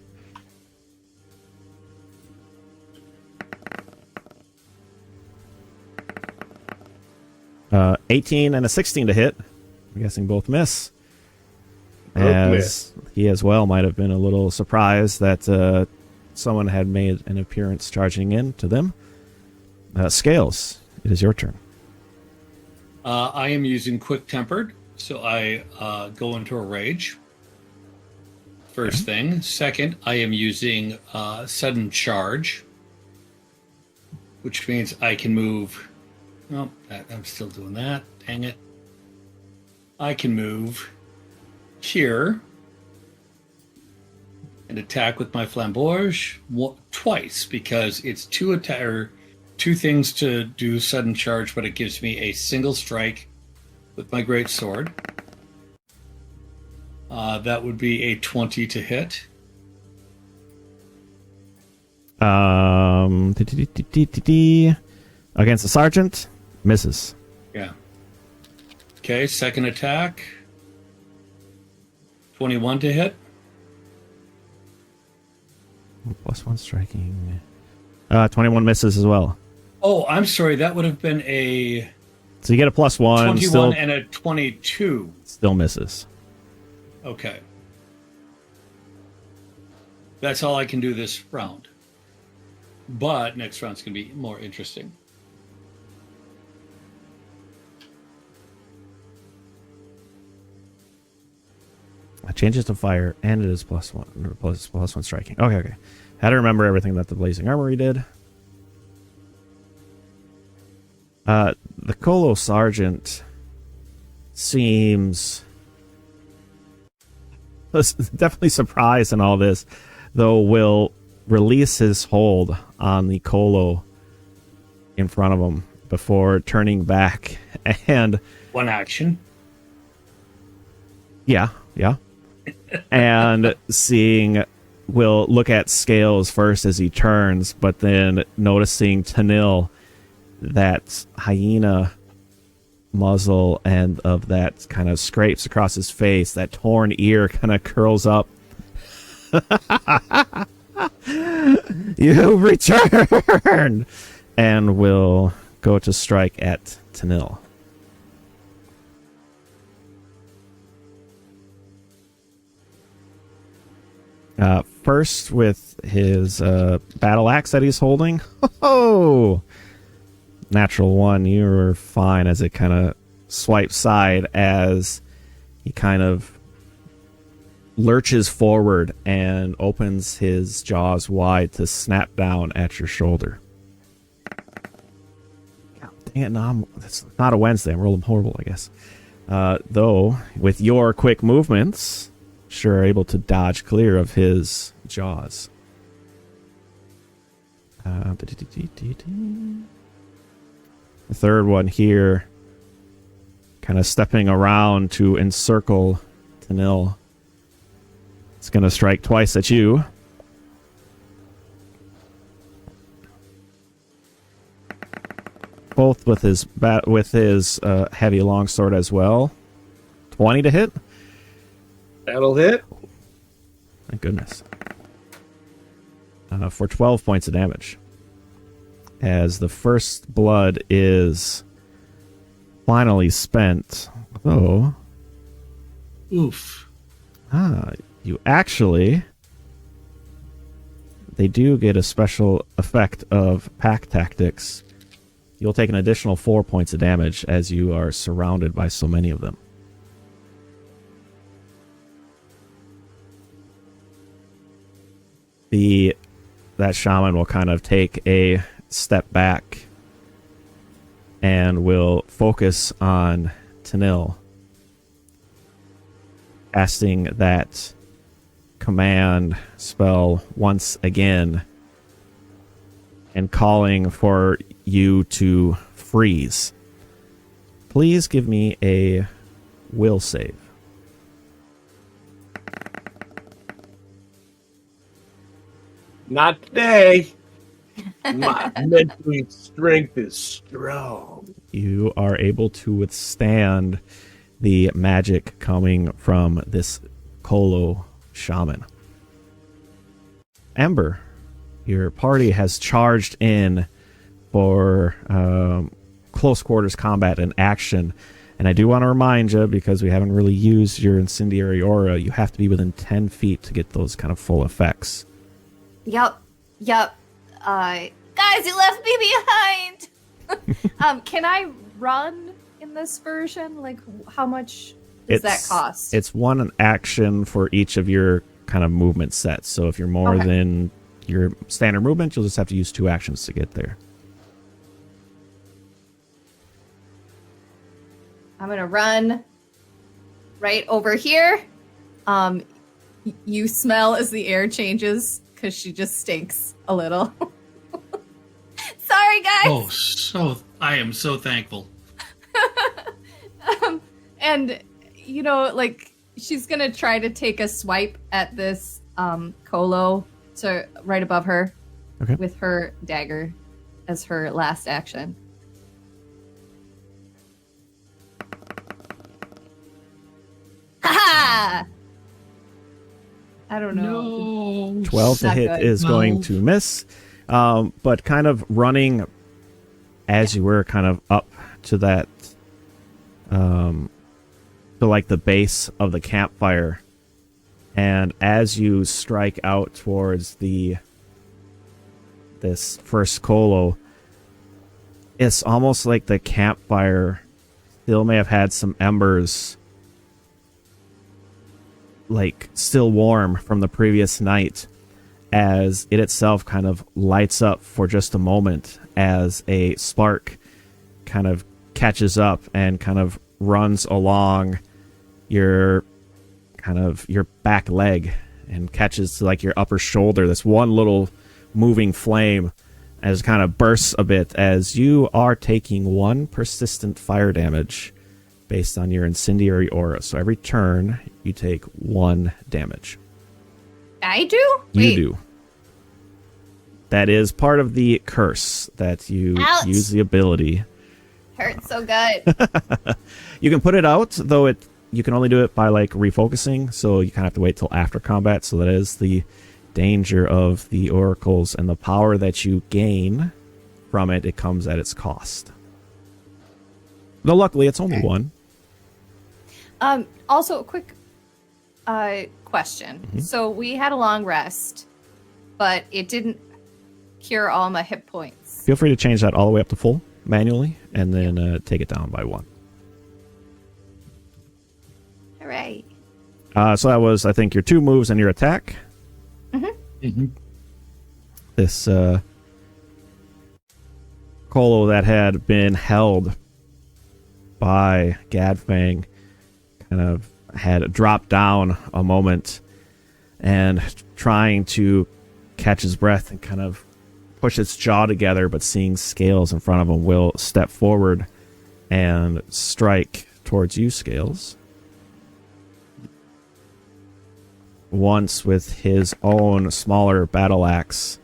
Uh, 18 and a 16 to hit. I'm guessing both miss. As he as well might have been a little surprised that someone had made an appearance charging in to them. Scales, it is your turn. I am using quick tempered, so I go into a rage. First thing. Second, I am using sudden charge, which means I can move. Oh, I'm still doing that. Dang it. I can move here and attack with my flamboyage twice, because it's two things to do sudden charge, but it gives me a single strike with my great sword. That would be a 20 to hit. Against the sergeant, misses. Yeah. Okay, second attack. 21 to hit. +1 striking. 21 misses as well. Oh, I'm sorry. That would have been a So you get a +1. 21 still, and a 22. Still misses. Okay. That's all I can do this round. But next round's going to be more interesting. It changes to fire, and it is +1 or +1 striking. Okay. Had to remember everything that the Blazing Armory did. The Kolo Sergeant seems definitely surprised in all this, though will release his hold on the Kolo in front of him before turning back and... One action. Yeah. And will look at Scales first as he turns, but then noticing Tanil, that hyena muzzle and of that kind of scrapes across his face, that torn ear kind of curls up. You return! And will go to strike at Tanil. First with his battle axe that he's holding. Oh! Natural 1, you were fine as it kind of swipes side as he kind of lurches forward and opens his jaws wide to snap down at your shoulder. God dang it, no, it's not a Wednesday. I'm rolling horrible, I guess. Though, with your quick movements, sure able to dodge clear of his jaws. The third one here kind of stepping around to encircle Tanil. It's going to strike twice at you. Both with his heavy longsword as well. 20 to hit. That'll hit. Thank goodness. For 12 points of damage. As the first blood is finally spent. Oh. Oof. You actually... They do get a special effect of pack tactics. You'll take an additional 4 points of damage as you are surrounded by so many of them. That shaman will kind of take a step back and will focus on Tanil, casting that command spell once again and calling for you to freeze. Please give me a will save. Not today. My mental strength is strong. You are able to withstand the magic coming from this Kolo shaman. Ember, your party has charged in for close quarters combat and action. And I do want to remind you, because we haven't really used your incendiary aura, you have to be within 10 feet to get those kind of full effects. Yep. Guys, you left me behind. Can I run in this version? Like, how much does that cost? It's one action for each of your kind of movement sets. So if you're more than your standard movement, you'll just have to use 2 actions to get there. I'm gonna run right over here. You smell as the air changes because she just stinks a little. Sorry, guys. Oh, I am so thankful. And like she's gonna try to take a swipe at this Kolo right above her with her dagger as her last action. Ha! I don't know. No. 12 to hit good. is going to miss. But kind of running as you were kind of up to that, to like the base of the campfire. And as you strike out towards this first Kolo, it's almost like the campfire still may have had some embers like still warm from the previous night, as it itself kind of lights up for just a moment as a spark kind of catches up and kind of runs along your back leg and catches to like your upper shoulder. This one little moving flame as kind of bursts a bit as you are taking 1 persistent fire damage based on your incendiary aura. So every turn you take 1 damage. I do? You Wait. do. That is part of the curse that you use the ability. Hurts so good. You can put it out, though you can only do it by like refocusing, so you kind of have to wait till after combat. So that is the danger of the oracles, and the power that you gain from it comes at its cost. Though luckily it's only 1. Also, a quick question. Mm-hmm. So we had a long rest, but it didn't cure all my hit points. Feel free to change that all the way up to full manually, and then take it down by 1. All right. So that was, I think, your 2 moves and your attack. Mm-hmm. This Kolo that had been held by Gadfang kind of had dropped down a moment and trying to catch his breath and kind of push its jaw together, but seeing scales in front of him, will step forward and strike towards you, Scales. Once with his own smaller battle axe.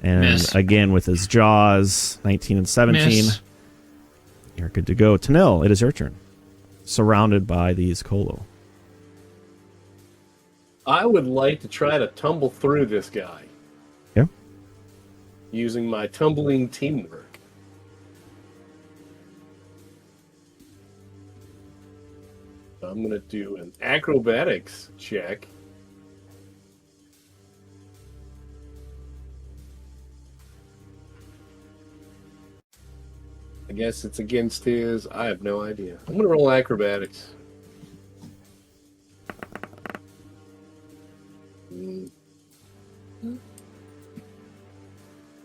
And Miss. again with his jaws, 19 and 17. Miss. You're good to go. Tanil, it is your turn. Surrounded by these Kolo. I would like to try to tumble through this guy. Yeah. Using my tumbling teamwork. I'm going to do an acrobatics check. I guess it's against his. I have no idea. I'm going to roll acrobatics.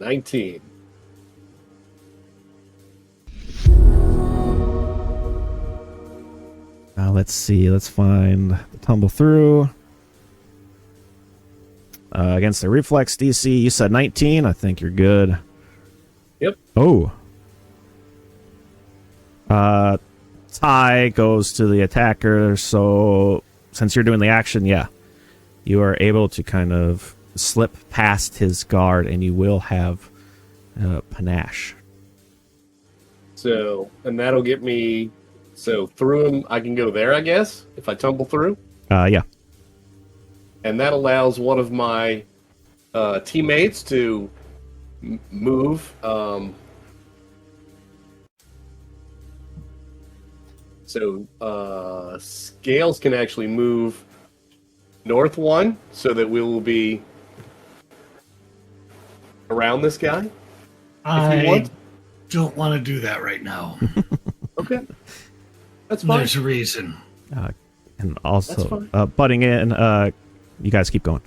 19. Let's see. Let's find the tumble through. Against the reflex DC, you said 19. I think you're good. Yep. Oh. Tie goes to the attacker, so since you're doing the action, yeah, you are able to kind of slip past his guard, and you will have panache. So, and that'll get me. So through him, I can go there, I guess, if I tumble through. Yeah. And that allows one of my teammates to move. So Scales can actually move north one, so that we will be around this guy. I don't want to do that right now. Okay. That's fine. There's a reason. And also, butting in, you guys keep going.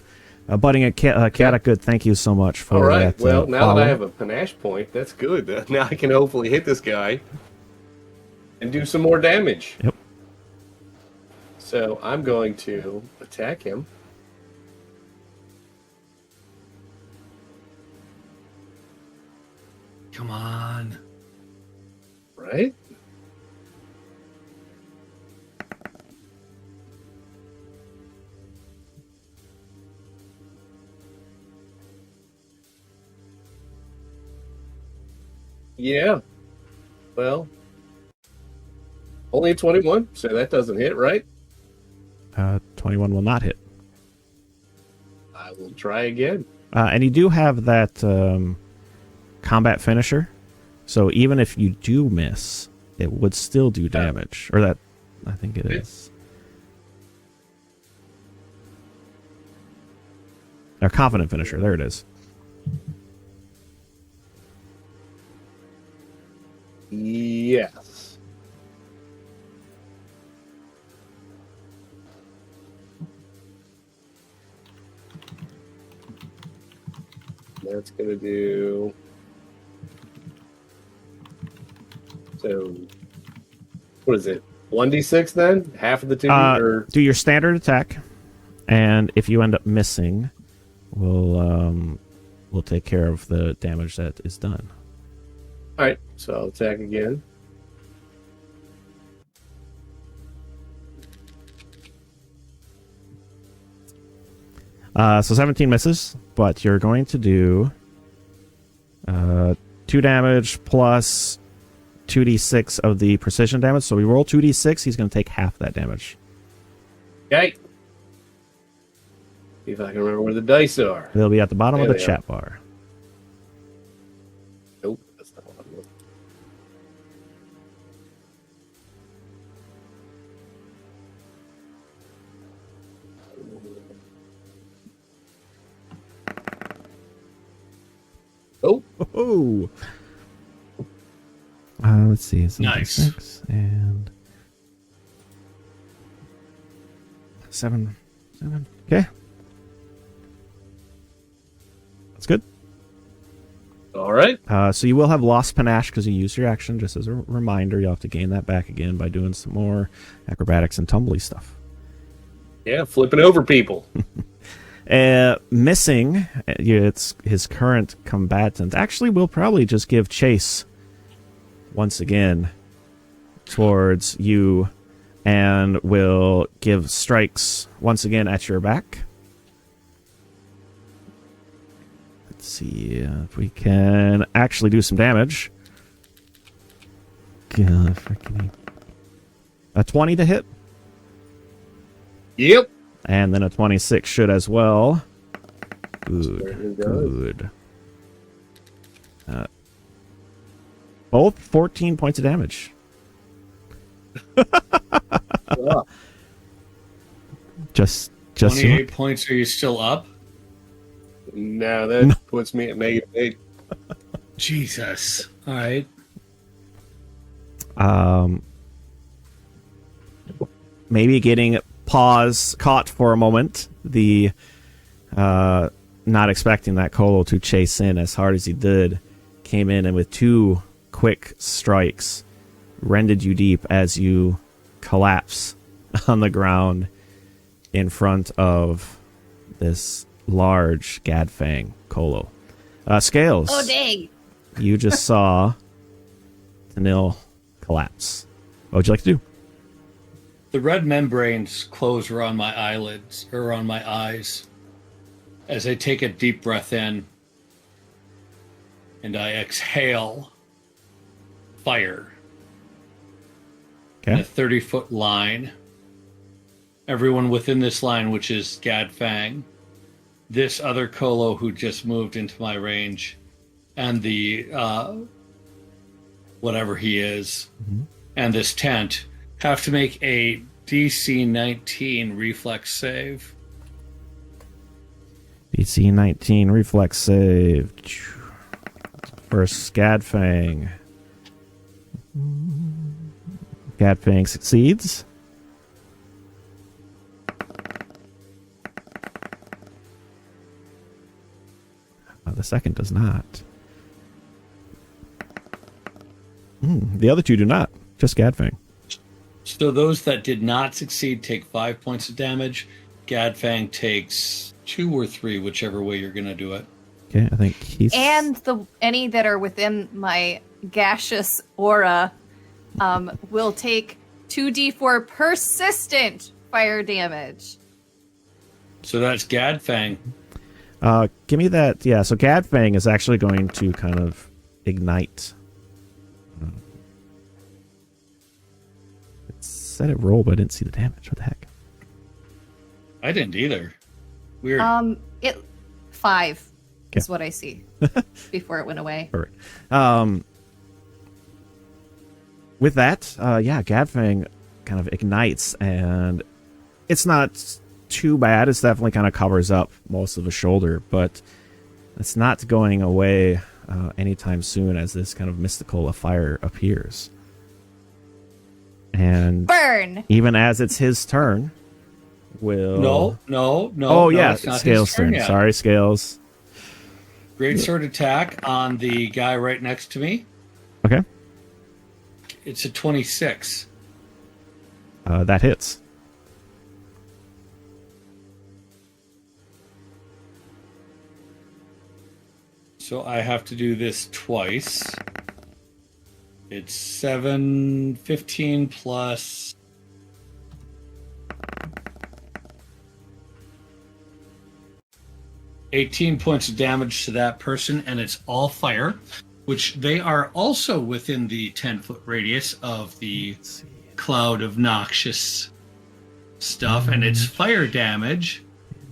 Butting in, Katak, good. Thank you so much for All right. that. Well, now follow. that I have a panache point, that's good. Now I can hopefully hit this guy and do some more damage. Yep. So I'm going to attack him. Come on. Right? Yeah. Well, only a 21, so that doesn't hit, right? 21 will not hit. I will try again. And you do have that combat finisher, so even if you do miss, it would still do damage. Or that, I think it is. Our confident finisher, there it is. Yes. That's going to do... So, what is it? 1d6 then? Half of the 2? Or... Do your standard attack, and if you end up missing, we'll take care of the damage that is done. Alright, so I'll attack again. So 17 misses, but you're going to do 2 damage plus 2d6 of the precision damage. So we roll 2d6, he's going to take half that damage. Okay. See if I can remember where the dice are. They'll be at the bottom There of the they chat bar. Nope, that's not what I'm looking. Oh, Oh. Let's see. It's Nice. 6 and 7. Okay. That's good. all right. So you will have lost panache because you used your action. Just as a reminder, you'll have to gain that back again by doing some more acrobatics and tumbly stuff. Yeah, flipping over people. Missing, it's his current combatant. Actually, we'll probably just give chase once again towards you and will give strikes once again at your back. Let's see if we can actually do some damage. God, freaking. A 20 to hit. Yep. And then a 26 should as well. Good. Certainly does. Good. Both 14 points of damage. Yeah. Just 28 points. Are you still up? No, that puts me at -8. Jesus. All right. Maybe getting caught for a moment. The not expecting that Colo to chase in as hard as he did, came in and with 2 quick strikes rended you deep as you collapse on the ground in front of this large Gadfang Colo. Scales. Oh, dang. You just saw Tanil collapse. What would you like to do? The red membranes close around my eyelids, or around my eyes, as I take a deep breath in and I exhale fire in Okay. a 30-foot line. Everyone within this line, which is Gadfang, this other Colo who just moved into my range, and the whatever he is, and this tent, have to make a DC 19 reflex save. DC 19 reflex save. First, Gadfang. Gadfang succeeds. The second does not. The other two do not. Just Gadfang. So those that did not succeed take 5 points of damage. Gadfang takes 2 or 3, whichever way you're going to do it. Okay, I think he's... And any that are within my gaseous aura will take 2d4 persistent fire damage. So that's Gadfang. give me that. Yeah, so Gadfang is actually going to kind of ignite. It said it rolled, but I didn't see the damage. What the heck? I didn't either. Weird. 5 Okay. is what I see before it went away. Perfect. With that, yeah, Gadfang kind of ignites, and it's not too bad. It's definitely kind of covers up most of the shoulder, but it's not going away anytime soon as this kind of mystical fire appears. And Burn! even as it's his turn, will... No. Oh, yeah, it's not Scales' his turn turn. yet. Sorry, Scales. Great sword attack on the guy right next to me. Okay. It's a 26. That hits. So I have to do this twice. It's 15 plus... $18 points of damage to that person, and it's all fire, which they are also within the 10-foot radius of the cloud of noxious stuff, and it's fire damage.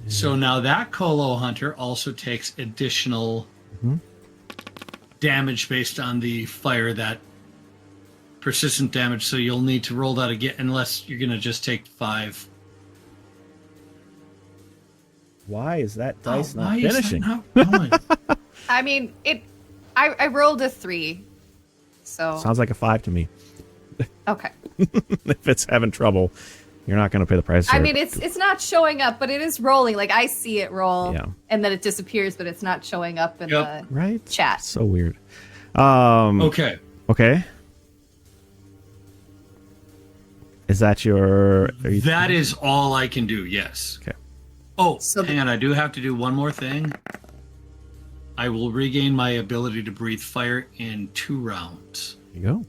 So now that Colo Hunter also takes additional damage based on the fire, that persistent damage. So you'll need to roll that again, unless you're going to just take 5. Why is that dice not why finishing? Is that not going? I mean, I rolled a 3, so... Sounds like a 5 to me. Okay. If it's having trouble, you're not going to pay the price for I it. mean, it's not showing up, but it is rolling. Like, I see it roll, Yeah. and then it disappears, but it's not showing up in the Right? chat. So weird. Okay. Okay. Is that your... That is all I can do, yes. Okay. Oh, So hang on. I do have to do one more thing. I will regain my ability to breathe fire in 2 rounds. There you go.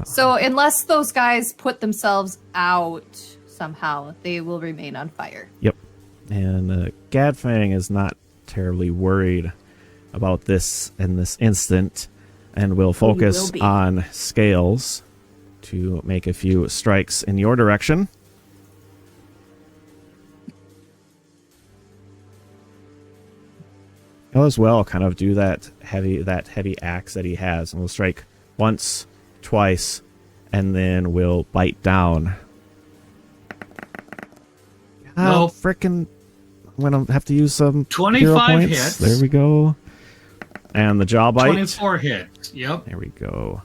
So unless those guys put themselves out somehow, they will remain on fire. Yep. And Gadfang is not terribly worried about this in this instant, and will focus on Scales to make a few strikes in your direction. He'll as well kind of do that heavy axe that he has, and will strike once, twice, and then will bite down. Nope. Frickin', I'm gonna have to use some 25 hero points. hits. There we go. And the jaw bite. 24 hits. Yep. There we go.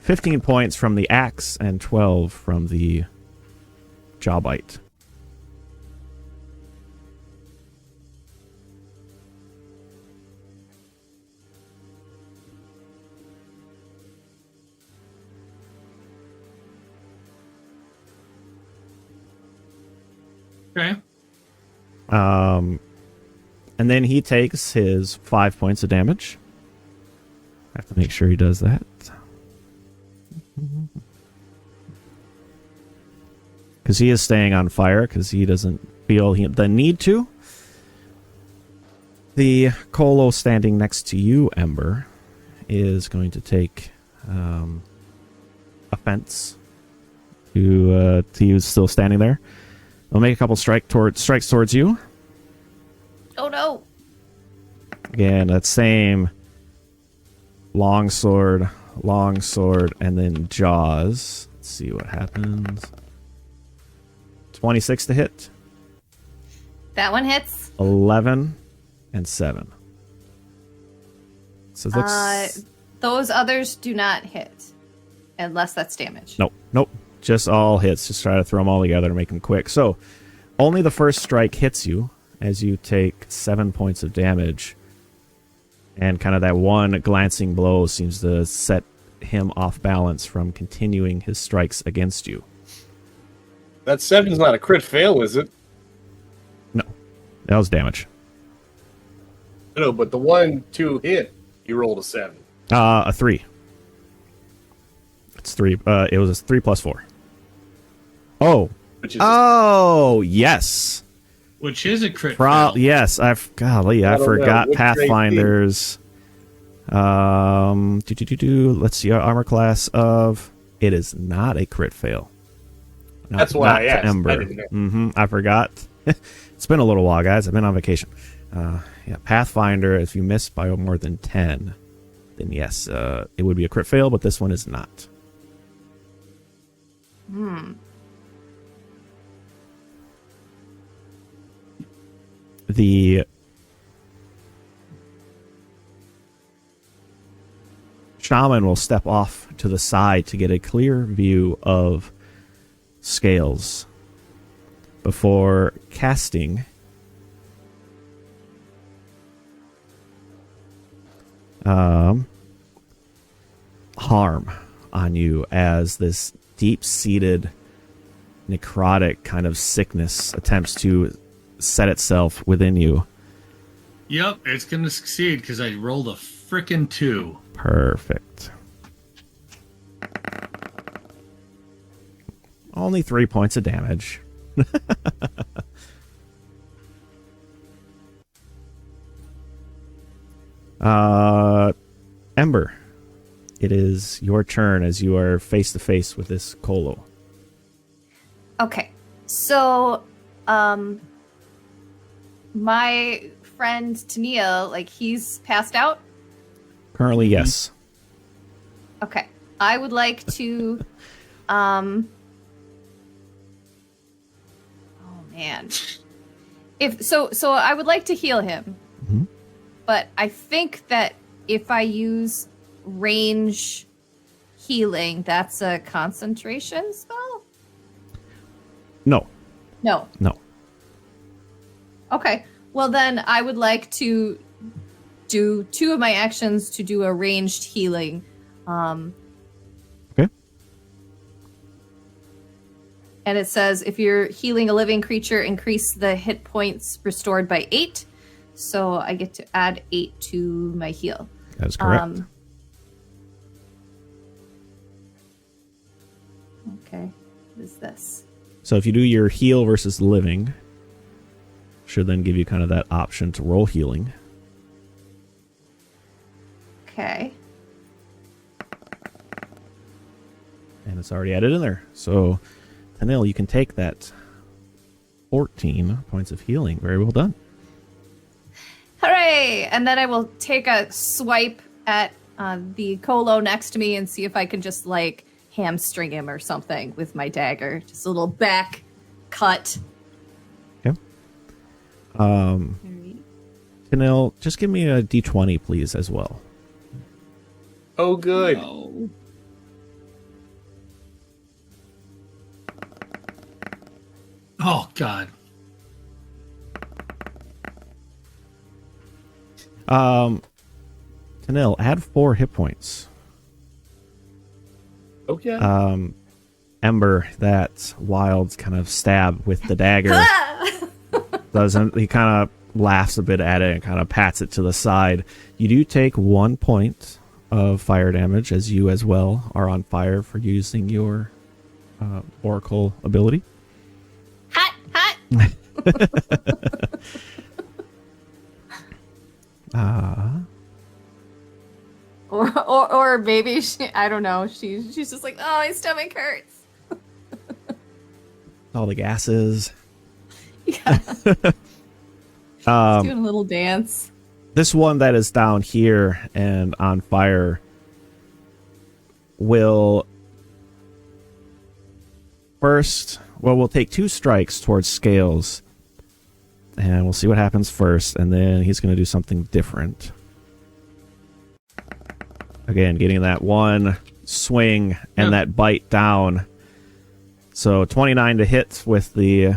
15 points from the axe and 12 from the jaw bite. Okay. And then he takes his 5 points of damage. I have to make sure he does that. Because he is staying on fire, because he doesn't feel the need to. The Colo standing next to you, Ember, is going to take offense to you still standing there. I'll make a couple strikes towards you. Oh no! Again, that same long sword, and then jaws. Let's see what happens. 26 to hit. That one hits. 11 and 7. So it looks... Those others do not hit, unless that's damage. Nope. Just all hits. Just try to throw them all together to make them quick. So, only the first strike hits you as you take 7 points of damage. And kind of that one glancing blow seems to set him off balance from continuing his strikes against you. That 7's not a crit fail, is it? No. That was damage. No, but the 1-2 hit, you rolled a 7. A 3. It's 3. It was a 3 plus 4. Oh. Yes. Which is a crit fail. Yes, I forgot Pathfinder's. Let's see, our armor class of. It is not a crit fail. No, that's why I asked. Ember. I didn't know. I forgot. It's been a little while, guys. I've been on vacation. Pathfinder, if you miss by more than 10, then yes, it would be a crit fail, but this one is not. The shaman will step off to the side to get a clear view of Scales before casting harm on you as this deep-seated necrotic kind of sickness attempts to set itself within you. Yep, it's going to succeed because I rolled a frickin' 2. Perfect. Only 3 points of damage. Ember, it is your turn as you are face to face with this Colo. Okay, so my friend Tania, like, he's passed out. Currently, yes. Okay, I would like to oh man, so I would like to heal him. Mm-hmm. But I think that if I use range healing, that's a concentration spell? No. Okay. Well, then I would like to do 2 of my actions to do a ranged healing. Okay. And it says, if you're healing a living creature, increase the hit points restored by 8. So I get to add 8 to my heal. That is correct. Okay. What is this? So if you do your heal versus living, should then give you kind of that option to roll healing. Okay. And it's already added in there. So, Tanil, you can take that 14 points of healing. Very well done. Hooray! And then I will take a swipe at the Colo next to me and see if I can just, like, hamstring him or something with my dagger. Just a little back cut. Okay. Tanil, just give me a d20, please, as well. Oh, good. No. Oh, God. Tanil, add 4 hit points. Okay. Ember, that wild kind of stab with the dagger doesn't. He kind of laughs a bit at it and kind of pats it to the side. You do take 1 point of fire damage, as you as well are on fire for using your Oracle ability. Hot, hot. Or maybe she, I don't know. She's just like, oh, my stomach hurts. All the gases. Yeah. Doing a little dance. This one that is down here and on fire will first, well, we'll take 2 strikes towards Scales, and we'll see what happens first, and then he's going to do something different. Again, getting that one swing and that bite down. So 29 to hit with the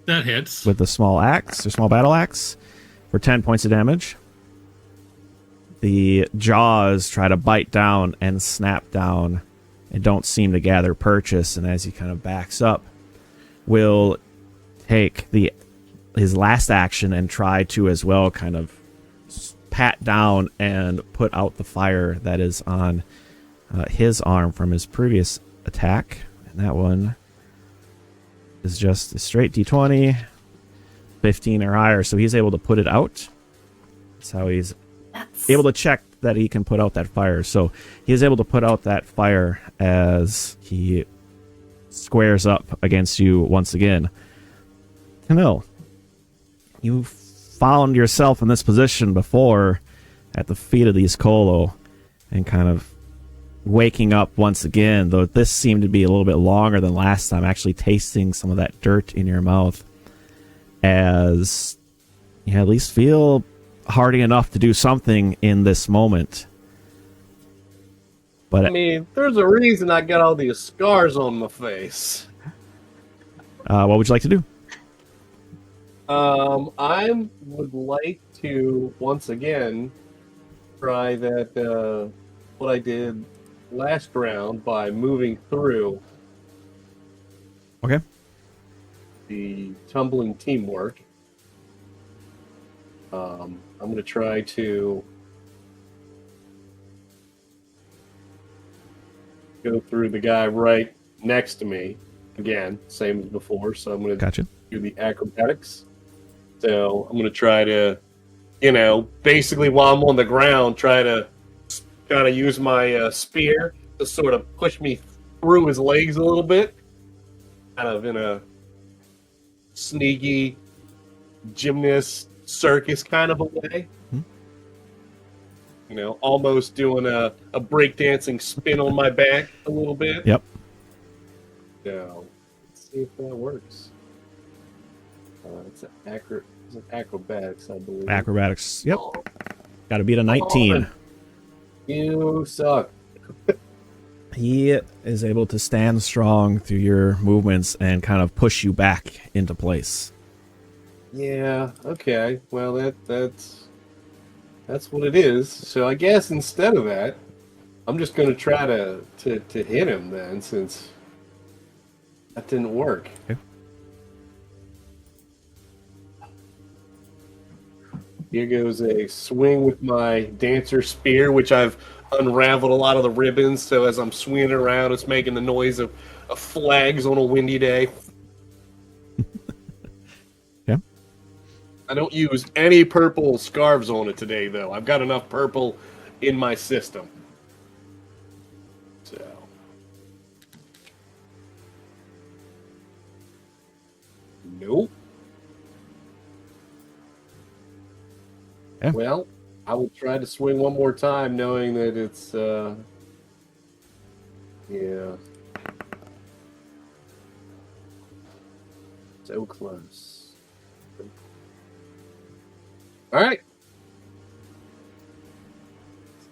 That hits. with the small axe or small battle axe for 10 points of damage. The jaws try to bite down and snap down and don't seem to gather purchase, and as he kind of backs up, will take his last action and try to as well kind of pat down and put out the fire that is on his arm from his previous attack. And that one is just a straight d20, 15 or higher, so he's able to put it out. That's how he's able to check that he can put out that fire. So he is able to put out that fire as he squares up against you once again. Camille, you found yourself in this position before at the feet of these Colo and kind of waking up once again, though this seemed to be a little bit longer than last time, actually tasting some of that dirt in your mouth as you at least feel hardy enough to do something in this moment. But I mean, there's a reason I got all these scars on my face. what would you like to do? I would like to once again try that what I did last round by moving through Okay. the tumbling teamwork. I'm going to try to go through the guy right next to me again, same as before. So I'm going to Gotcha. do the acrobatics. So I'm going to try to, basically while I'm on the ground, try to kind of use my spear to sort of push me through his legs a little bit, kind of in a sneaky gymnast circus kind of a way. Almost doing a breakdancing spin on my back a little bit. Yep. So let's see if that works. It's an acrobatics, I believe. Acrobatics. Yep. Got to beat a 19. You suck. He is able to stand strong through your movements and kind of push you back into place. Yeah. Okay. Well, that's what it is. So I guess instead of that, I'm just going to try to hit him then, since that didn't work. Okay. Here goes a swing with my dancer spear, which I've unraveled a lot of the ribbons. So as I'm swinging it around, it's making the noise of flags on a windy day. Yeah. I don't use any purple scarves on it today, though. I've got enough purple in my system. So. Nope. Yeah. Well, I will try to swing one more time, knowing that it's, yeah. So close. All right.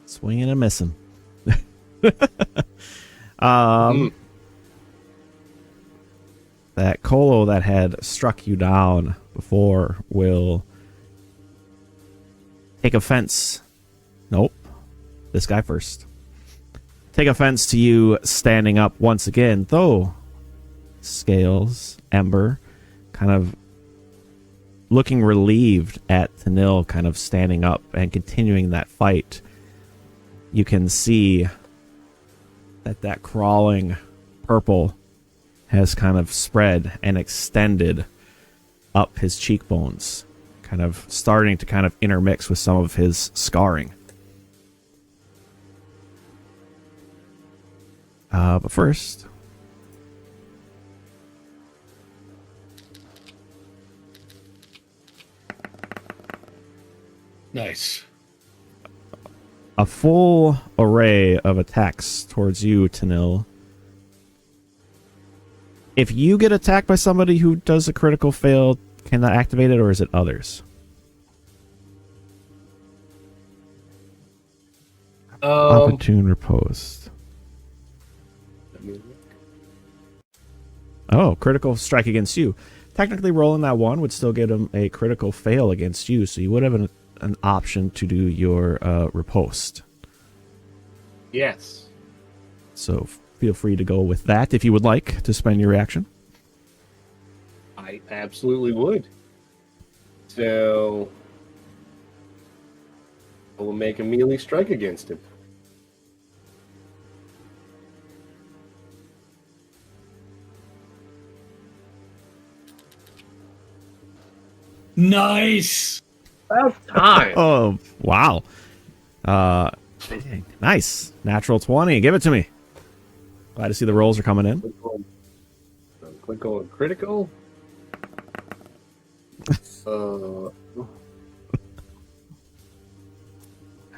Swinging and missing. That Colo that had struck you down before will take offense. Nope. This guy first. Take offense to you standing up once again, though Scales, Ember, kind of looking relieved at Tanil kind of standing up and continuing that fight. You can see that crawling purple has kind of spread and extended up his cheekbones, kind of starting to kind of intermix with some of his scarring. But first, Nice. a full array of attacks towards you, Tanil. If you get attacked by somebody who does a critical fail, can that activate it, or is it others? Opportune riposte. Oh, critical strike against you. Technically, rolling that one would still get him a critical fail against you, so you would have an option to do your riposte. Yes. So feel free to go with that if you would like to spend your reaction. I absolutely would. So I will make a melee strike against him. Nice. About time. Oh, wow. Nice. Natural 20. Give it to me. Glad to see the rolls are coming in. Click on critical.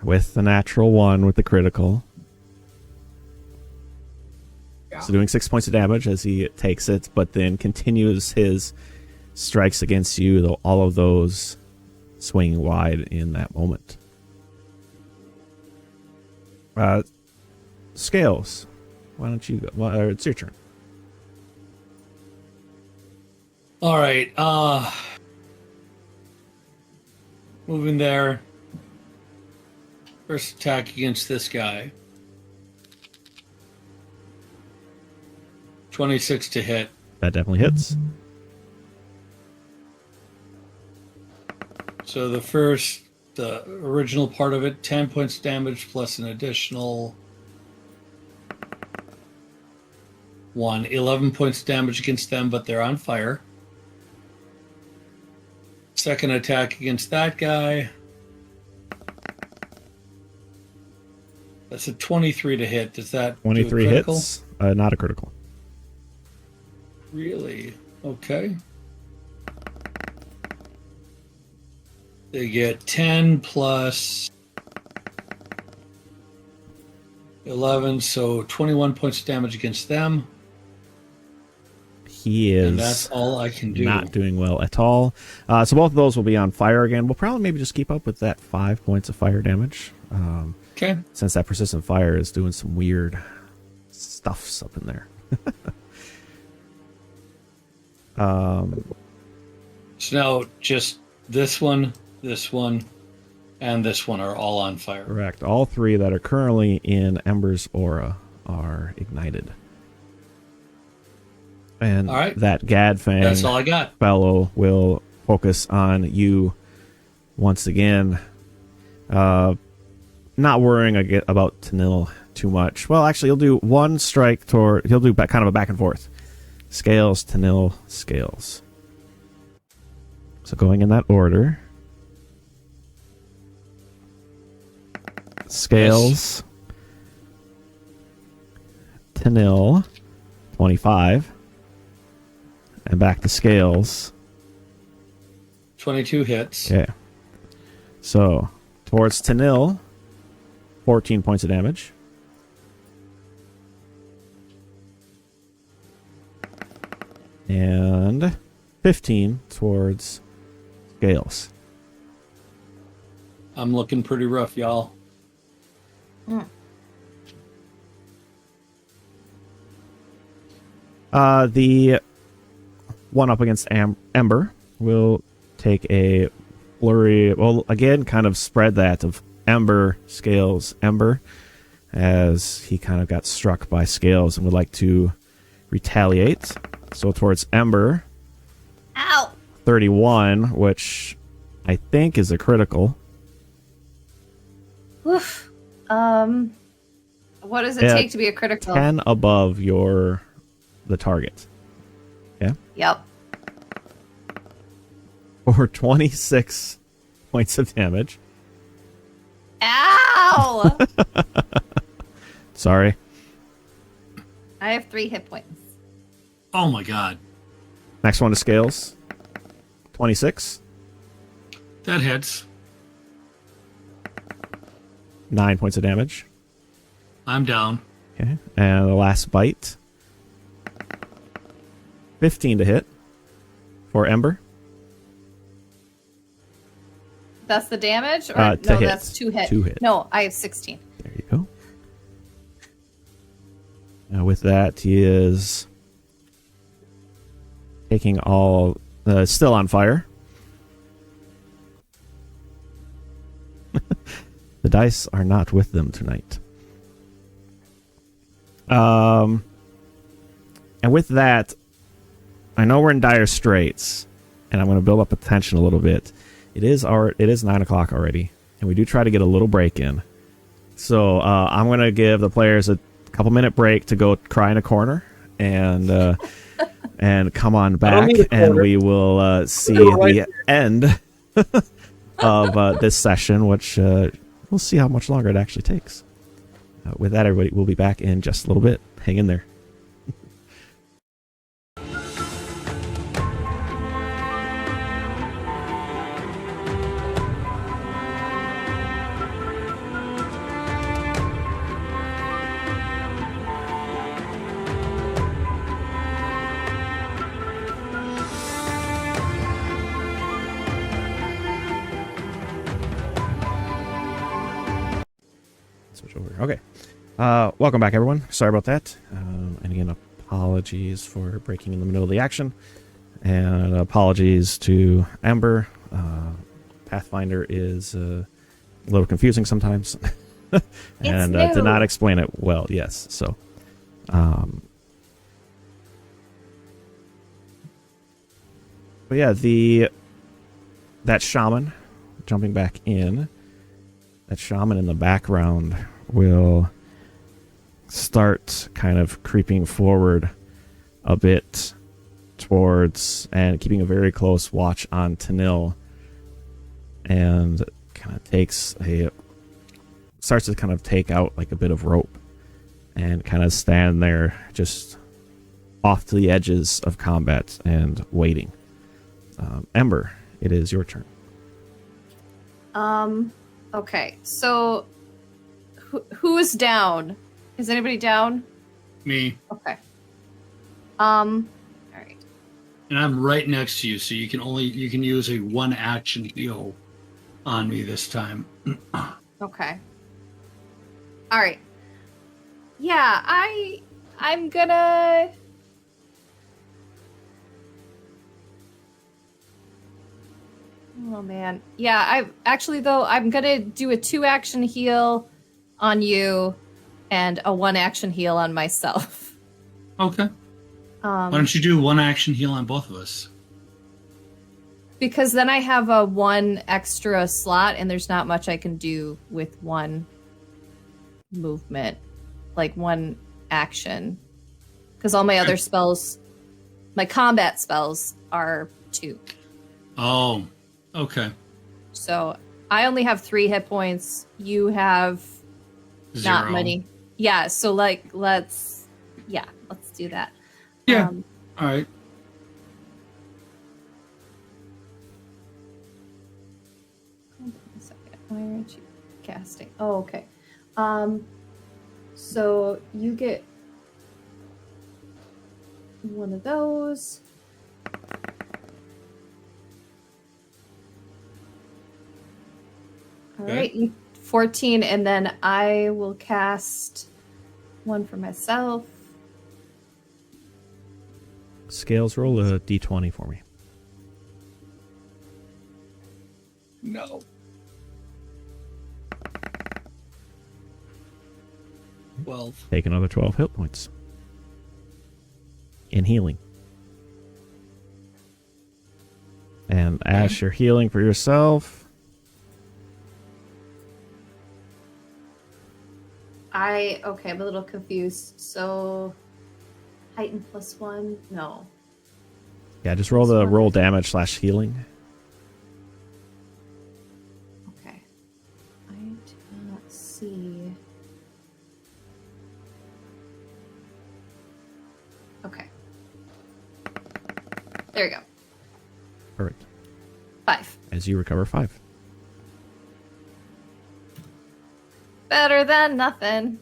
With the natural 1 with the critical. Yeah. So doing 6 points of damage as he takes it, but then continues his strikes against you, though all of those swinging wide in that moment. Scales, why don't you go? Well, it's your turn. All right. Moving there. First attack against this guy. 26 to hit. That definitely hits. So the original part of it, 10 points damage plus an additional 1. 11 points damage against them, but they're on fire. Second attack against that guy. That's a 23 to hit. Does that 23 do a critical? hits, not a critical. Really? Okay. They get 10 plus 11, so 21 points of damage against them. He is And that's all I can do. not doing well at all. So both of those will be on fire again. We'll probably maybe just keep up with that 5 points of fire damage. Okay. Since that persistent fire is doing some weird stuffs up in there. So now just this one, and this one are all on fire. Correct. All three that are currently in Ember's aura are ignited. And All right. that Gadfang That's all I got. fellow will focus on you, once again, not worrying about Tanil too much. Well, actually, he'll do one strike toward. He'll do kind of a back and forth. Scales, Tanil, Scales. So going in that order. Scales. Yes. Tanil, 25. And back to Scales. 22 hits. Okay. So, towards Tanil, 14 points of damage. And 15 towards Scales. I'm looking pretty rough, y'all. The one up against Ember will take a flurry. Well, again, kind of spread that of Ember, Scales, Ember, as he kind of got struck by Scales and would like to retaliate. So towards Ember. Ow! 31, which I think is a critical. Oof. What does it take to be a critical? 10 above the target. Yeah? Yep. For 26 points of damage. Ow! Sorry. I have 3 hit points. Oh my god. Next one to Scales. 26. That hits. 9 points of damage. I'm down. Okay. And the last bite. 15 to hit. For Ember. That's the damage? Or To no, hit. that's 2 hit. 2 hit. No, I have 16. There you go. Now with that, he is taking all... still on fire. The dice are not with them tonight. And with that, I know we're in dire straits, and I'm going to build up a tension a little bit. It is 9 o'clock already, and we do try to get a little break in. So I'm going to give the players a couple-minute break to go cry in a corner, and and come on back, and we will see the end of this session, which we'll see how much longer it actually takes. With that, everybody, we'll be back in just a little bit. Hang in there. Switch over. Okay. Welcome back, everyone. Sorry about that. And again, apologies for breaking in the middle of the action. And apologies to Ember. Pathfinder is a little confusing sometimes. And did not explain it well. Yes. So, but yeah, that shaman jumping back in. That shaman in the background will start kind of creeping forward a bit towards and keeping a very close watch on Tanil, and kind of starts to kind of take out like a bit of rope and kind of stand there just off to the edges of combat and waiting. Ember, it is your turn. Okay, so who is down? Is anybody down? Me. Okay. All right. And I'm right next to you, so you can use a 1 action heal on me this time. Okay. All right. Yeah, I'm gonna... Oh man. Yeah, I'm gonna do a 2 action heal on you and a 1 action heal on myself. Okay. Why don't you do 1 action heal on both of us? Because then I have a 1 extra slot, and there's not much I can do with 1 movement, like 1 action. Because all my other spells, my combat spells, are 2. Oh, okay. So I only have 3 hit points. You have 0. not many. Yeah, so like let's do that. Yeah. All right. Hold on a second. Why aren't you casting? Oh, okay. So you get 1 of those. All Okay. right, 14, and then I will cast 1 for myself. Scales, roll a d20 for me. No. Well, Take another 12 hit points. In healing. And Ash, you're healing for yourself. Okay, I'm a little confused. So, heighten +1? No. Yeah, just roll the roll damage / healing. Okay. I do not see. Okay. There you go. Perfect. 5. As you recover 5. Better than nothing.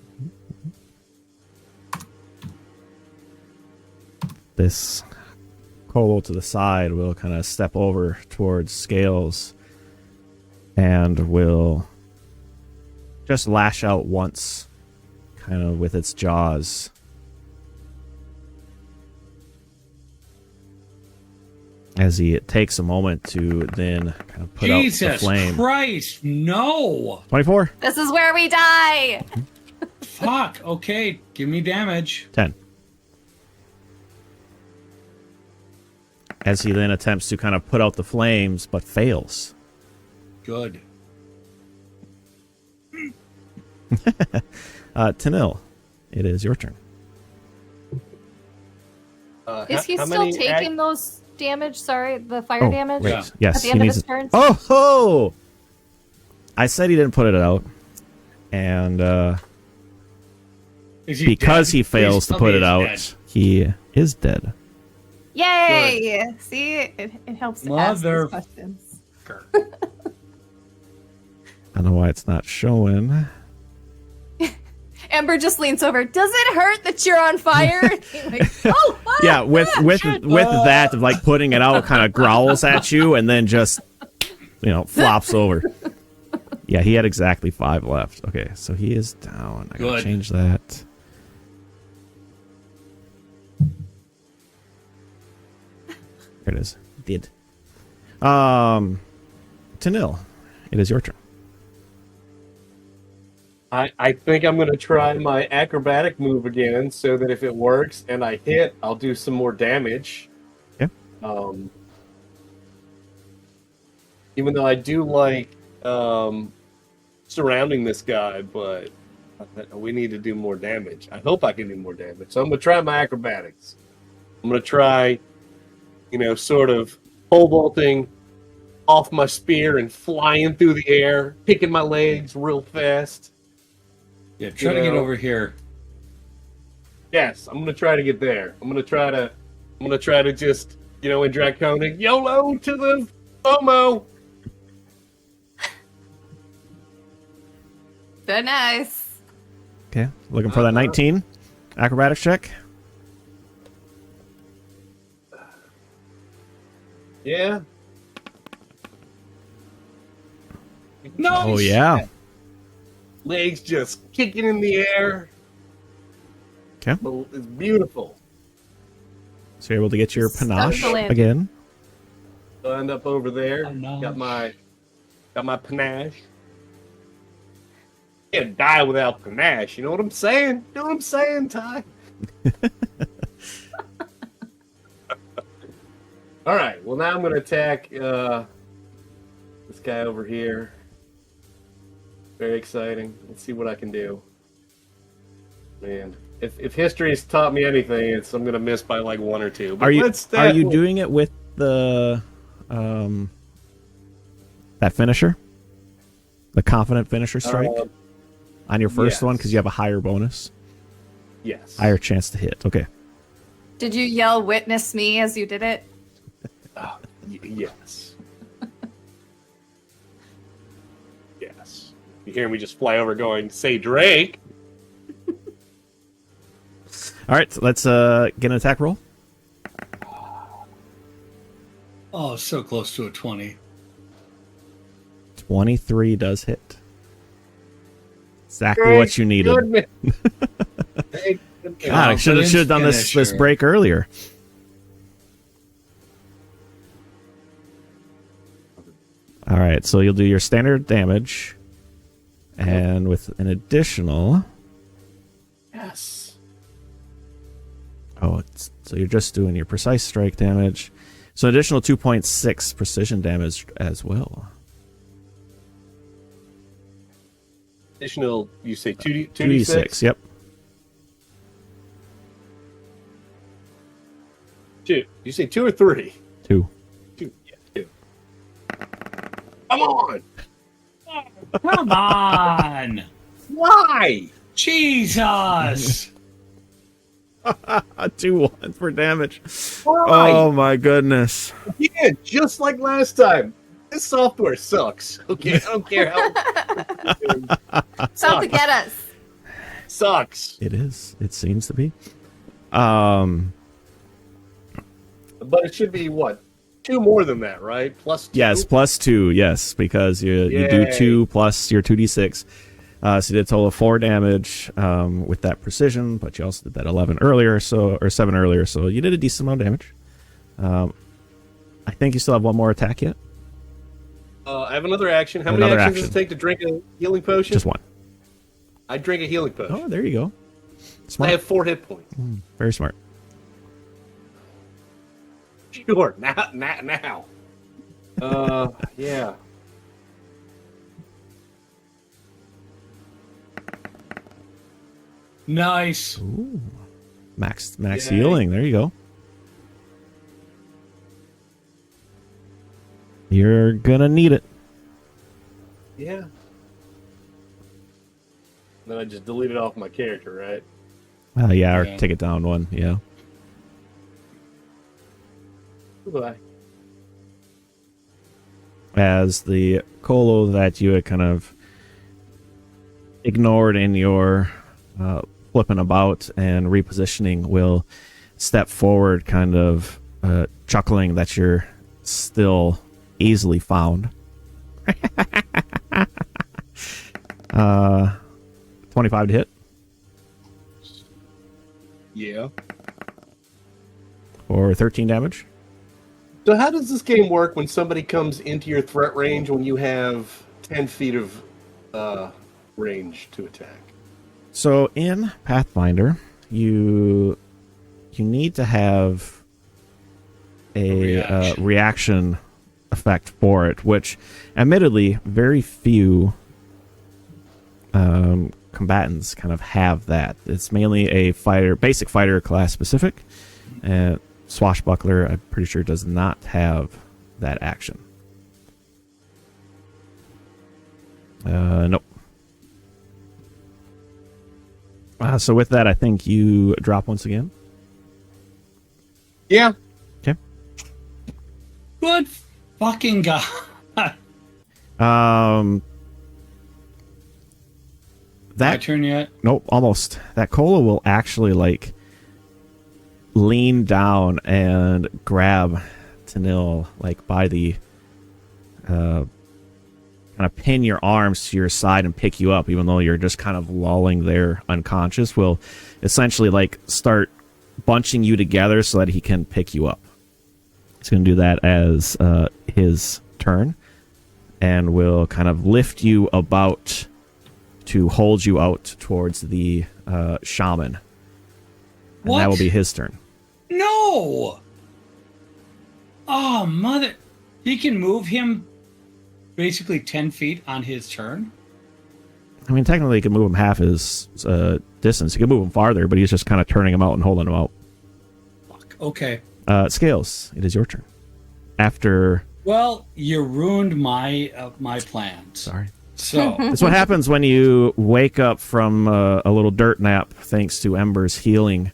This Colo to the side will kind of step over towards Scales and will just lash out once, kind of with its jaws. As he takes a moment to then kind of put out the Jesus flame. Christ, no! 24. This is where we die. Fuck, okay, give me damage. 10. As he then attempts to kind of put out the flames, but fails. Good. Tanil, it is your turn. Is he how still many taking those damage? Sorry, the fire damage? Wait, Yeah. yes, At the he end of needs his to- turns? Oh ho! I said he didn't put it out, and Is he because dead? he fails Please to tell put me it he's out, dead. he is dead. Yay! See, it helps to ask Mother- these questions. I don't know why it's not showing. Ember just leans over. Does it hurt that you're on fire? Like, oh, fuck! Yeah, with that, like putting it out, kind of growls at you, and then just flops over. Yeah, he had exactly 5 left. Okay, so he is down. I gotta Good. change that. There it is. Did. Tanil, it is your turn. I think I'm going to try my acrobatic move again so that if it works and I hit, I'll do some more damage. Yeah. Even though I do like surrounding this guy, but we need to do more damage. I hope I can do more damage. So I'm going to try my acrobatics. I'm going to try, sort of pole vaulting off my spear and flying through the air, picking my legs real fast. Yeah, try to get over here. Yes, I'm gonna try to get there. I'm gonna try to just, in Draconic, YOLO to the FOMO. Very nice. Okay, looking for that 19 acrobatics check. Yeah. No! Oh yeah. Legs just kicking in the air. Okay. It's beautiful. So you're able to get your panache Succulent. again. So I end up over there. Panache. Got my panache. Can't die without panache. You know what I'm saying? You know what I'm saying, Ty? All right. Well, now I'm going to attack this guy over here. Very exciting. Let's see what I can do. Man, if history has taught me anything, it's I'm going to miss by like 1 or 2. But Are you doing it with the that finisher, the confident finisher strike on your first one because you have a higher bonus? Yes. Higher chance to hit. Okay. Did you yell "witness me" as you did it? Yes. Yes. You hear me just fly over going, say Drake. All right, so let's get an attack roll. Oh, so close to a 20. 23 does hit. Exactly what you needed. Goodness. God, I should have done this break earlier. All right, so you'll do your standard damage, and with an additional. Yes. Oh, so you're just doing your precise strike damage. So additional 2.6 precision damage as well. Additional, you say 2d6? 2d6, yep. 2. You say 2 or 3? 2. 2. Yeah, 2. Come on! Come on! Why? Jesus! 2-1 for damage. Why? Oh my goodness. Yeah, just like last time. This software sucks. Okay, I don't care how. It's out to get us. Sucks. It is. It seems to be. But it should be what? 2 more than that, right? Plus 2? Yes, plus 2. Yes, because you do 2 plus your 2d6. So you did a total of 4 damage with that precision, but you also did that 11 earlier, or 7 earlier, so you did a decent amount of damage. I think you still have one more attack yet. I have another action. How many actions does it take to drink a healing potion? Just 1. I drink a healing potion. Oh, there you go. Smart. I have 4 hit points. Very smart. Sure, now. Yeah. Nice. Ooh. Max Yay. healing. There you go. You're gonna need it. Yeah. Then I just delete it off my character, right? Yeah, or Yeah. take it down 1. Yeah. Goodbye. As the Colo that you had kind of ignored in your flipping about and repositioning will step forward, kind of chuckling that you're still easily found. 25 to hit. Yeah. For 13 damage. So how does this game work when somebody comes into your threat range when you have 10 feet of range to attack? So in Pathfinder, you need to have a reaction effect for it, which admittedly very few combatants kind of have that. It's mainly a basic fighter class specific. Swashbuckler, I'm pretty sure, does not have that action. Nope. So with that, I think you drop once again. Yeah. Okay. Good fucking god. My That turn yet? nope, almost. That Cola will actually like lean down and grab Tanil like by the kind of pin your arms to your side and pick you up, even though you're just kind of lolling there unconscious. Will essentially like start bunching you together so that he can pick you up. He's going to do that as his turn, and will kind of lift you about to hold you out towards the shaman. And What? that will be his turn. No! Oh, mother! He can move him basically 10 feet on his turn. I mean, technically, he could move him half his distance. He could move him farther, but he's just kind of turning him out and holding him out. Fuck. Okay. Scales, it is your turn. After... Well, you ruined my plans. Sorry. So That's what happens when you wake up from a little dirt nap, thanks to Ember's healing,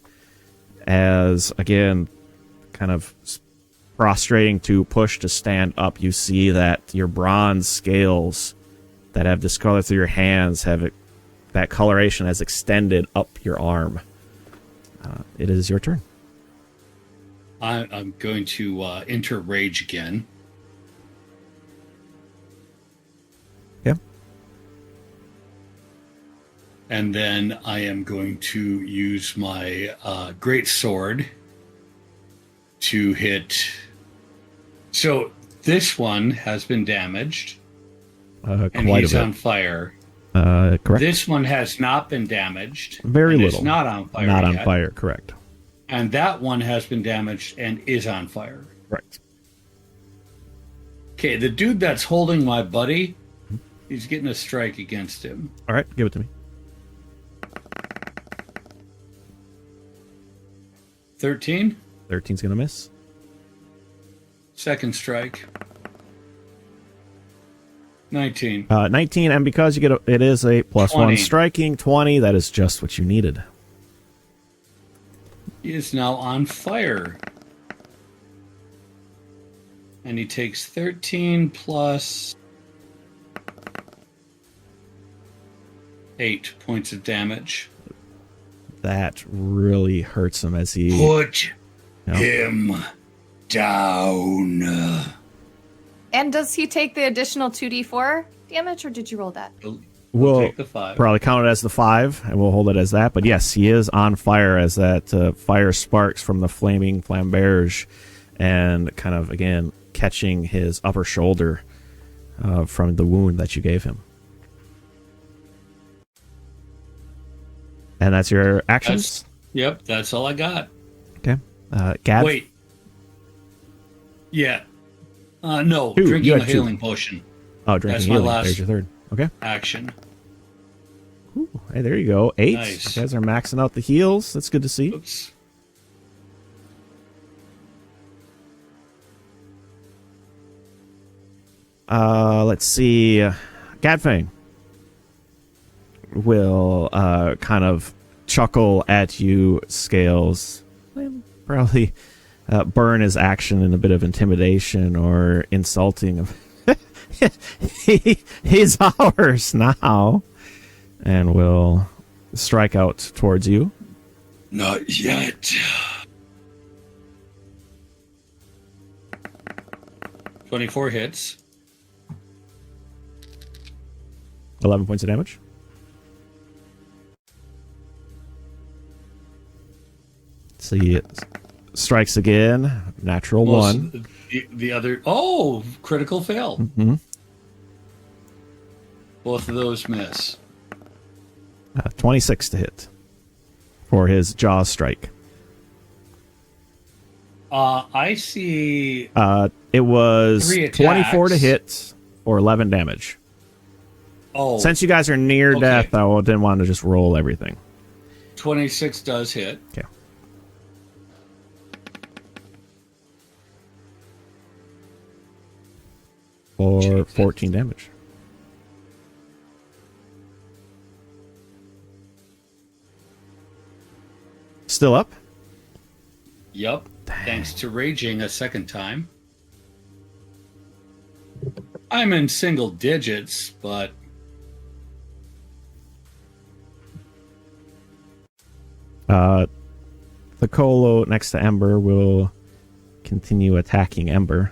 as, again, kind of prostrating to push to stand up. You see that your bronze scales that have discolored through your hands that coloration has extended up your arm. It is your turn. I'm going to enter rage again. Yeah. And then I am going to use my great sword to hit. So this one has been damaged, and Quite he's a on bit. fire. Correct. This one has not been damaged. Very and little. It's not on fire. Not on yet. fire, correct. And that one has been damaged and is on fire. Right. Okay, the dude that's holding my buddy, he's getting a strike against him. All right, give it to me. 13, 13's going to miss. second strike. 19. 19, and because you get it is a +1 20. striking, 20, that is just what you needed. He is now on fire. And he takes 13 plus 8 points of damage. That really hurts him as he... Put No. him down. And does he take the additional 2d4 damage, or did you roll that? We'll take the 5. probably count it as the 5, and we'll hold it as that. But yes, he is on fire as that fire sparks from the flaming flamberge and kind of, again, catching his upper shoulder from the wound that you gave him. And that's your actions? Yep, that's all I got. Okay. Gad? Wait. Yeah. No, Two. You drinking had a two. healing potion. Oh, drinking That's my healing. last- There's your third. Okay. Action. Ooh, hey, there you go. 8. Nice. You guys are maxing out the heals. That's good to see. Oops. Let's see. Gadfang will kind of chuckle at you, Scales. Probably burn his action in a bit of intimidation or insulting of he's ours now, and will strike out towards you. Not yet. 24 hits. 11 points of damage. See, it strikes again. Natural one. The other. Oh, critical fail. Mm-hmm. Both of those miss. 26 to hit for his jaw strike. I see. It was 3 24 to attacks. hit or 11 damage. Oh, Since you guys are near Okay. death, I didn't want to just roll everything. 26 does hit. Okay. For Jesus. 14 damage. Still up? Yup. Thanks to raging a second time. I'm in single digits, but The Colo next to Ember will continue attacking Ember.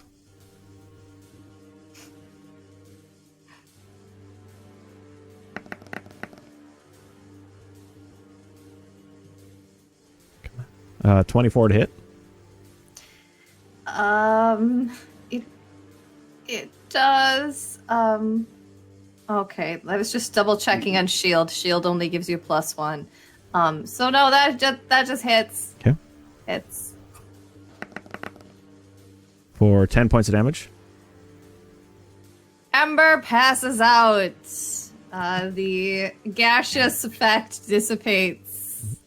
Come on. 24 to hit. It does. Okay, I was just double checking on shield. Shield only gives you +1. So no, that just hits. Okay. It's for 10 points of damage. Ember passes out. The gaseous effect dissipates.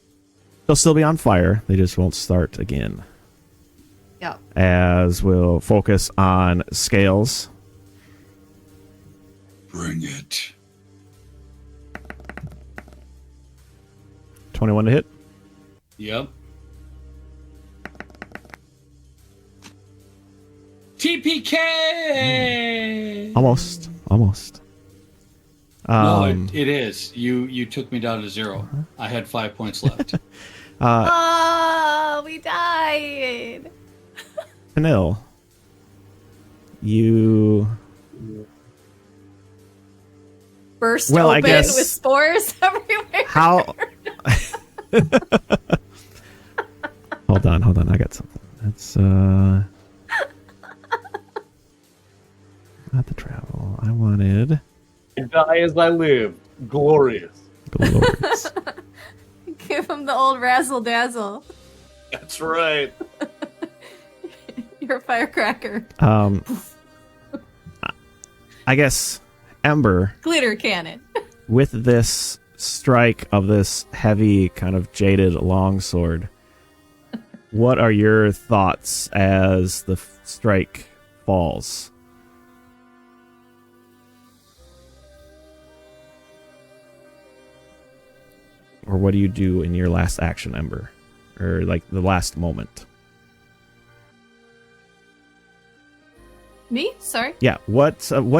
They'll still be on fire. They just won't start again. Yep. As we'll focus on Scales. Bring it. 21 to hit. Yep. TPK. Almost. No, it is. You took me down to 0. I had 5 points left. Oh, we died. Panil, you Burst Well, I open guess- with spores everywhere. how? Hold on. I got something. That's not the travel. I wanted And die as I live. Glorious. glorious. Give him the old razzle dazzle. That's right. You're a firecracker. I guess Ember, Glitter cannon. with this strike of this heavy, kind of jaded longsword, what are your thoughts as the strike falls? Or what do you do in your last action, Ember? Or like the last moment? Me? Sorry. Yeah, what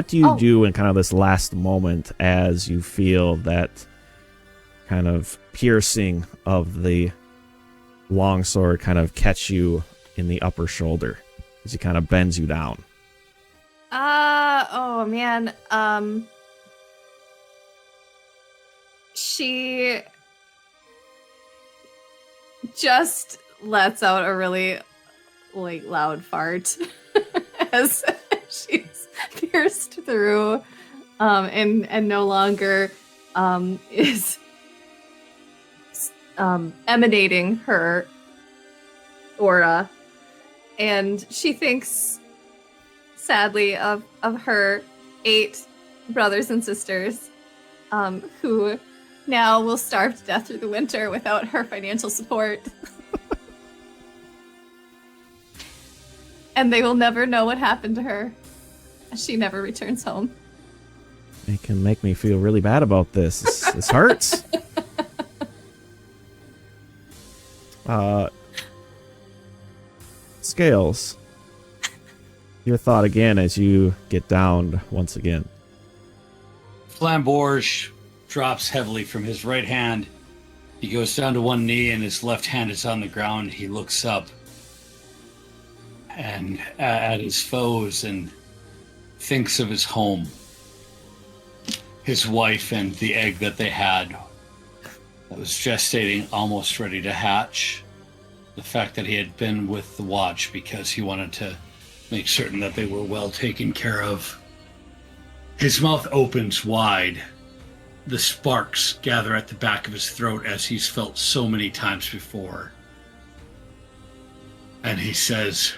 do you Oh. do in kind of this last moment as you feel that kind of piercing of the longsword kind of catch you in the upper shoulder as it kind of bends you down? Oh man. She just lets out a really loud fart as she's pierced through and no longer is emanating her aura, and she thinks sadly of her 8 brothers and sisters who now will starve to death through the winter without her financial support. And they will never know what happened to her. She never returns home. It can make me feel really bad about this. This hurts. Scales, your thought again as you get downed once again. Flambourge drops heavily from his right hand. He goes down to one knee and his left hand is on the ground. He looks up and at his foes and thinks of his home, his wife, and the egg that they had that was gestating, almost ready to hatch. The fact that he had been with the watch because he wanted to make certain that they were well taken care of. His mouth opens wide. The sparks gather at the back of his throat as he's felt so many times before. And he says,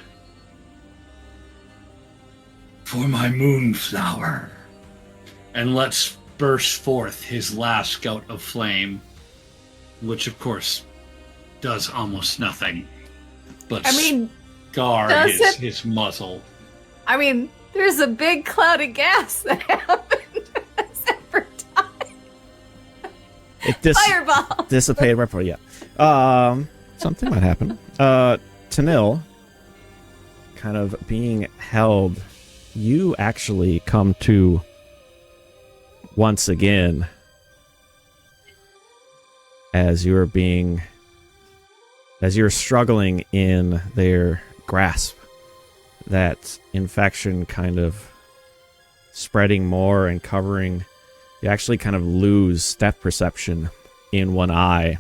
"For my moonflower," and lets burst forth his last scout of flame, which of course does almost nothing but scar his muzzle. I mean, there's a big cloud of gas that happened as Ember died. It Fireball! dissipated right before, yeah. Something might happen. Tanil, kind of being held, you actually come to once again as you're struggling in their grasp, that infection kind of spreading more and covering. You actually kind of lose depth perception in one eye.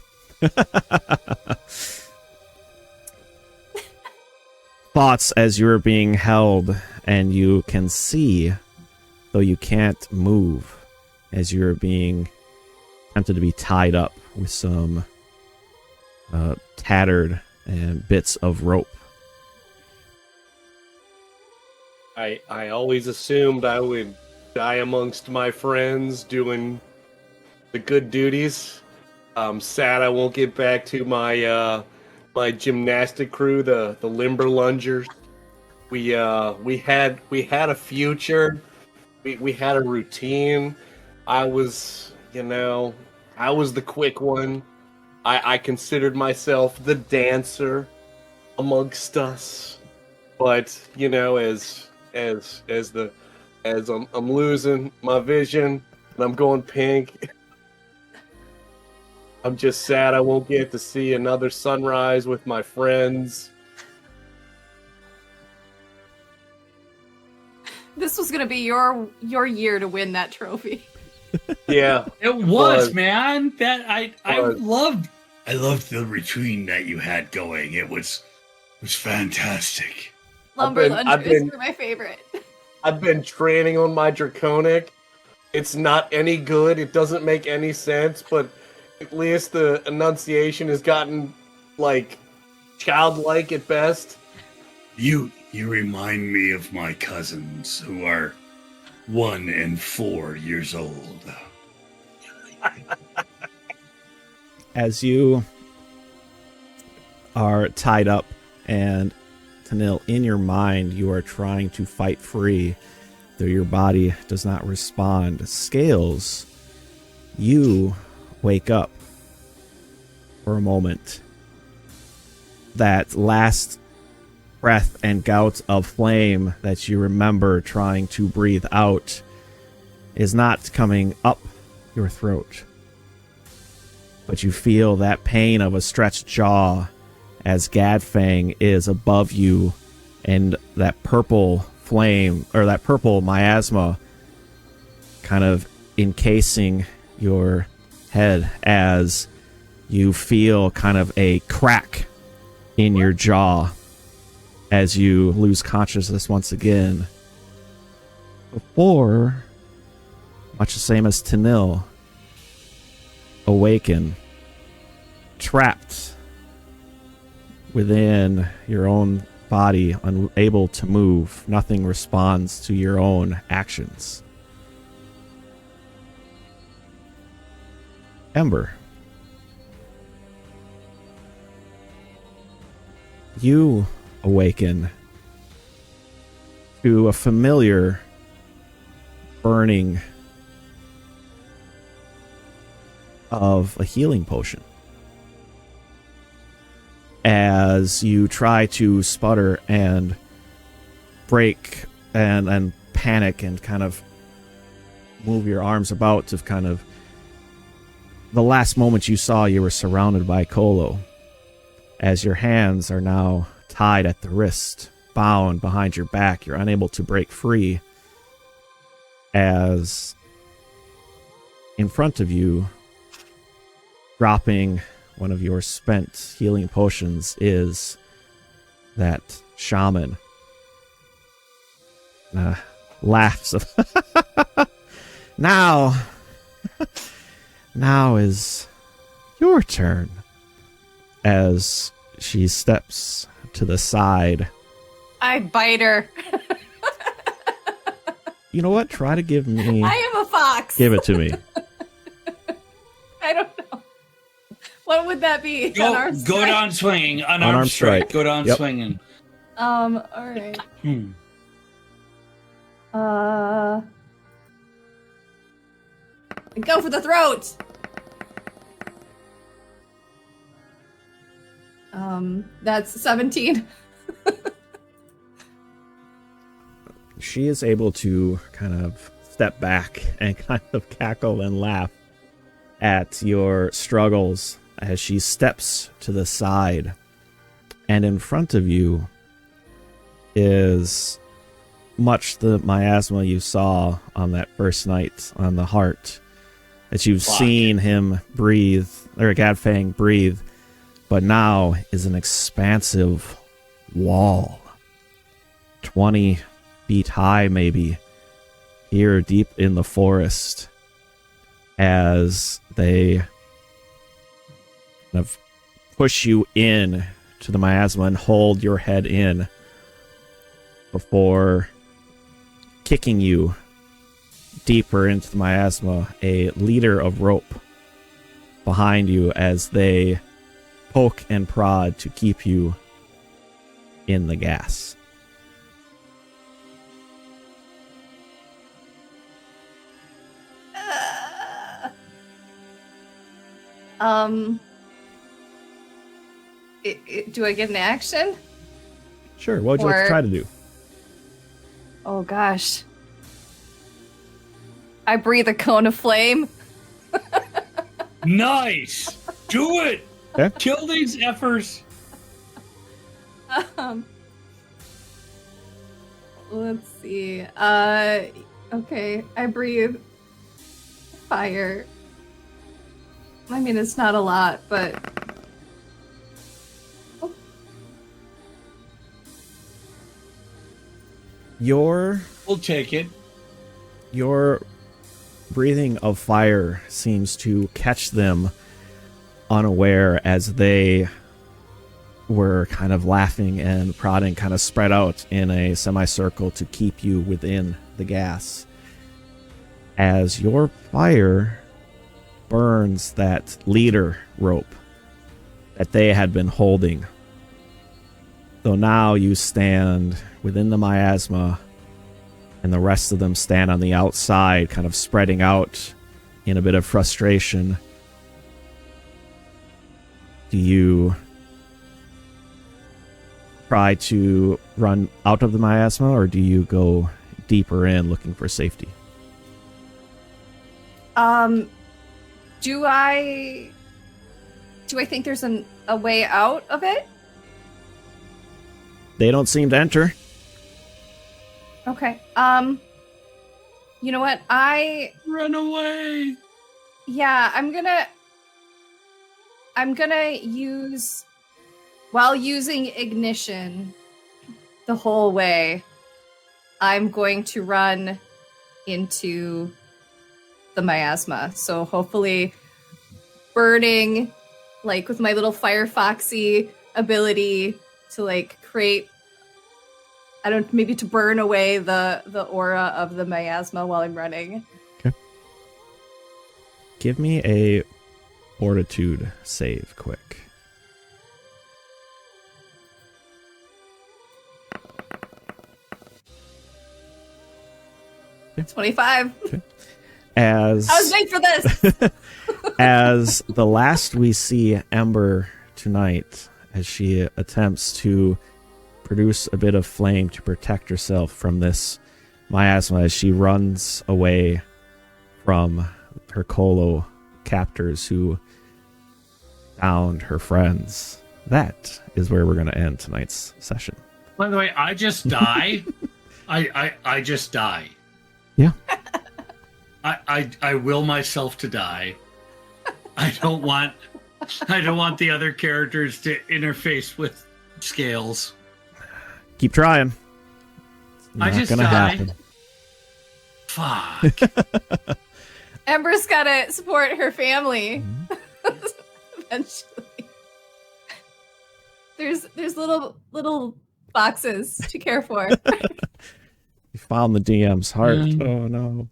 Thoughts as you're being held, and you can see, though you can't move, as you're being attempted to be tied up with some tattered and bits of rope. I always assumed I would die amongst my friends doing the good duties. I'm sad I won't get back to my my gymnastic crew, the limber lungers. We had a future. We had a routine. I was, I was the quick one. I considered myself the dancer amongst us. But, as I'm losing my vision and I'm going pink, I'm just sad I won't get to see another sunrise with my friends. This was gonna be your year to win that trophy. Yeah, It was, man. That I Was. loved. I loved the routine that you had going. It was fantastic. Lumber I've Lungers been- were my favorite. I've been training on my draconic. It's not any good. It doesn't make any sense, but at least the enunciation has gotten like childlike at best. You remind me of my cousins who are 1 and 4 years old. As you are tied up and Tanil, in your mind, you are trying to fight free, though your body does not respond. Scales, you wake up for a moment. That last breath and gout of flame that you remember trying to breathe out is not coming up your throat. But you feel that pain of a stretched jaw as Gadfang is above you, and that purple flame, or that purple miasma, kind of encasing your head as you feel kind of a crack in your jaw as you lose consciousness once again. Before, much the same as Tanil, awaken, trapped within your own body, unable to move. Nothing responds to your own actions. Ember, you awaken to a familiar burning of a healing potion. As you try to sputter and break and panic and kind of move your arms about to kind of... The last moment you saw, you were surrounded by Kolo, as your hands are now tied at the wrist, bound behind your back. You're unable to break free, as in front of you, dropping one of your spent healing potions, is that shaman. Laughs. Now is your turn. As she steps to the side. I bite her. You know what? Try to give me... I am a fox. Give it to me. I don't know. What would that be? Go down swinging. Unarmed strike. Go down Yep. swinging. All right. Go for the throat. That's 17. She is able to kind of step back and kind of cackle and laugh at your struggles as she steps to the side. And in front of you is much the miasma you saw on that first night on the heart, that you've seen him breathe, or Gadfang breathe, but now is an expansive wall, 20 feet high maybe, here deep in the forest, as they kind of push you in to the miasma and hold your head in before kicking you deeper into the miasma, a leader of rope behind you as they poke and prod to keep you in the gas. Do I get an action? Sure, what would you like to try to do? Oh gosh. I breathe a cone of flame. Nice! Do it! Okay. Kill these effers! Let's see. Okay, I breathe fire. I mean, it's not a lot, but... Oh. We'll take it. Your breathing of fire seems to catch them unaware as they were kind of laughing and prodding, kind of spread out in a semicircle to keep you within the gas. As your fire burns that leader rope that they had been holding. So now you stand within the miasma, and the rest of them stand on the outside, kind of spreading out in a bit of frustration. Do you try to run out of the miasma, or do you go deeper in looking for safety? Do I think there's a way out of it? They don't seem to enter. Okay. You know what? Run away! Yeah, I'm gonna use, while using ignition the whole way, I'm going to run into the miasma. So hopefully burning, like with my little Firefoxy ability to like create, maybe to burn away the aura of the miasma while I'm running. Okay. Give me a fortitude save quick. Okay. 25. Okay. As I was made for this. As the last we see Ember tonight, as she attempts to produce a bit of flame to protect herself from this miasma, as she runs away from her Colo captors who found her friends. That is where we're going to end tonight's session. By the way, I just die. I just die. Yeah. I will myself to die. I don't want the other characters to interface with scales. Keep trying. It's I not just gonna die. happen. Fuck. Ember's gotta support her family. Eventually. There's little boxes to care for. You found the DM's heart. Oh no.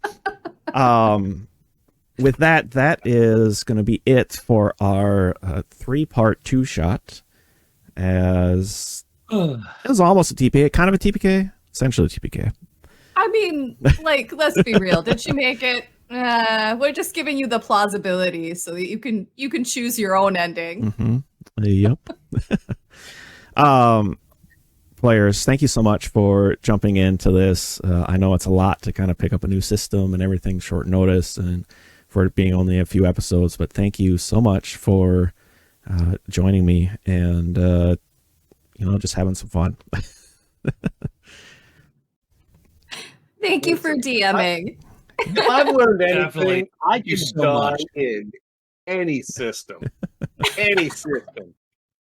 With that is going to be it for our 3-part 2-shot. As it was almost a TPK, kind of a TPK, essentially a TPK. I mean, like, let's be real. Did she make it? We're just giving you the plausibility so that you can choose your own ending. Mm-hmm. Yep. Players, thank you so much for jumping into this. I know it's a lot to kind of pick up a new system and everything short notice, and for it being only a few episodes, but thank you so much for joining me and just having some fun. Thank you for DMing. If I've learned anything, Definitely. I Thank you can so die much. in any system. Any system.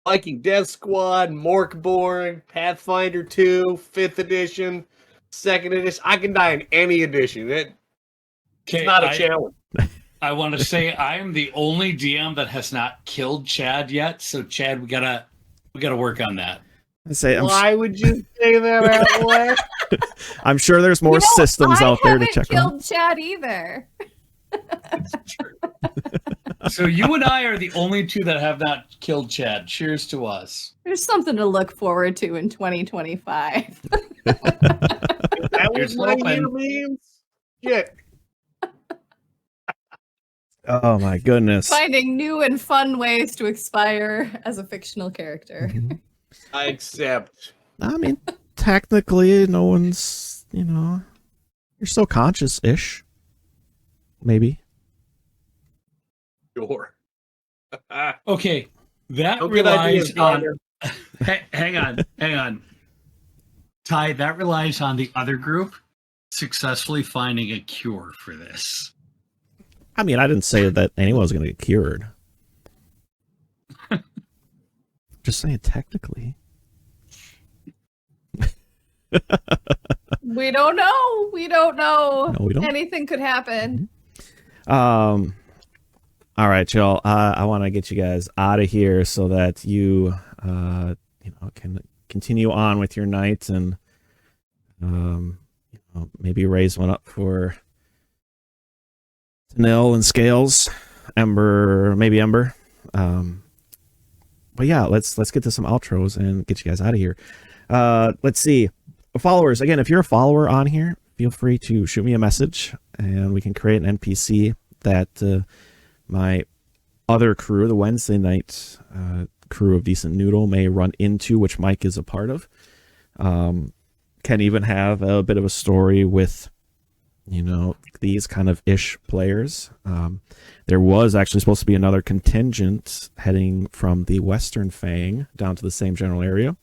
Viking Death Squad, Morkborn, Pathfinder 2, 5th edition, 2nd edition. I can die in any edition. It's not a challenge. I want to say I am the only DM that has not killed Chad yet. So Chad, we gotta work on that. Why would you say that out loud? I'm sure there's more systems out there to check I haven't on. killed Chad either. So you and I are the only two that have not killed Chad. Cheers to us. There's something to look forward to in 2025. That Here's was my hoping. year means. Shit. Oh my goodness. Finding new and fun ways to expire as a fictional character. Mhm. I accept. I mean, technically, no one's, you're still conscious-ish. Maybe. Sure. Okay, that No good ideas, relies on. Ryder. Hang on. Ty, that relies on the other group successfully finding a cure for this. I mean, I didn't say that anyone was going to get cured. Just saying, technically. We don't know. We don't know. No, we don't. Anything could happen. All right, y'all. I want to get you guys out of here so that you can continue on with your night and maybe raise one up for Nil and Scales, Ember. But yeah, let's get to some outros and get you guys out of here. Let's see. Followers, again, if you're a follower on here, feel free to shoot me a message and we can create an NPC that my other crew, the Wednesday night crew of Decent Noodle, may run into, which Mike is a part of. Can even have a bit of a story with, these kind of ish players. There was actually supposed to be another contingent heading from the Western Fang down to the same general area.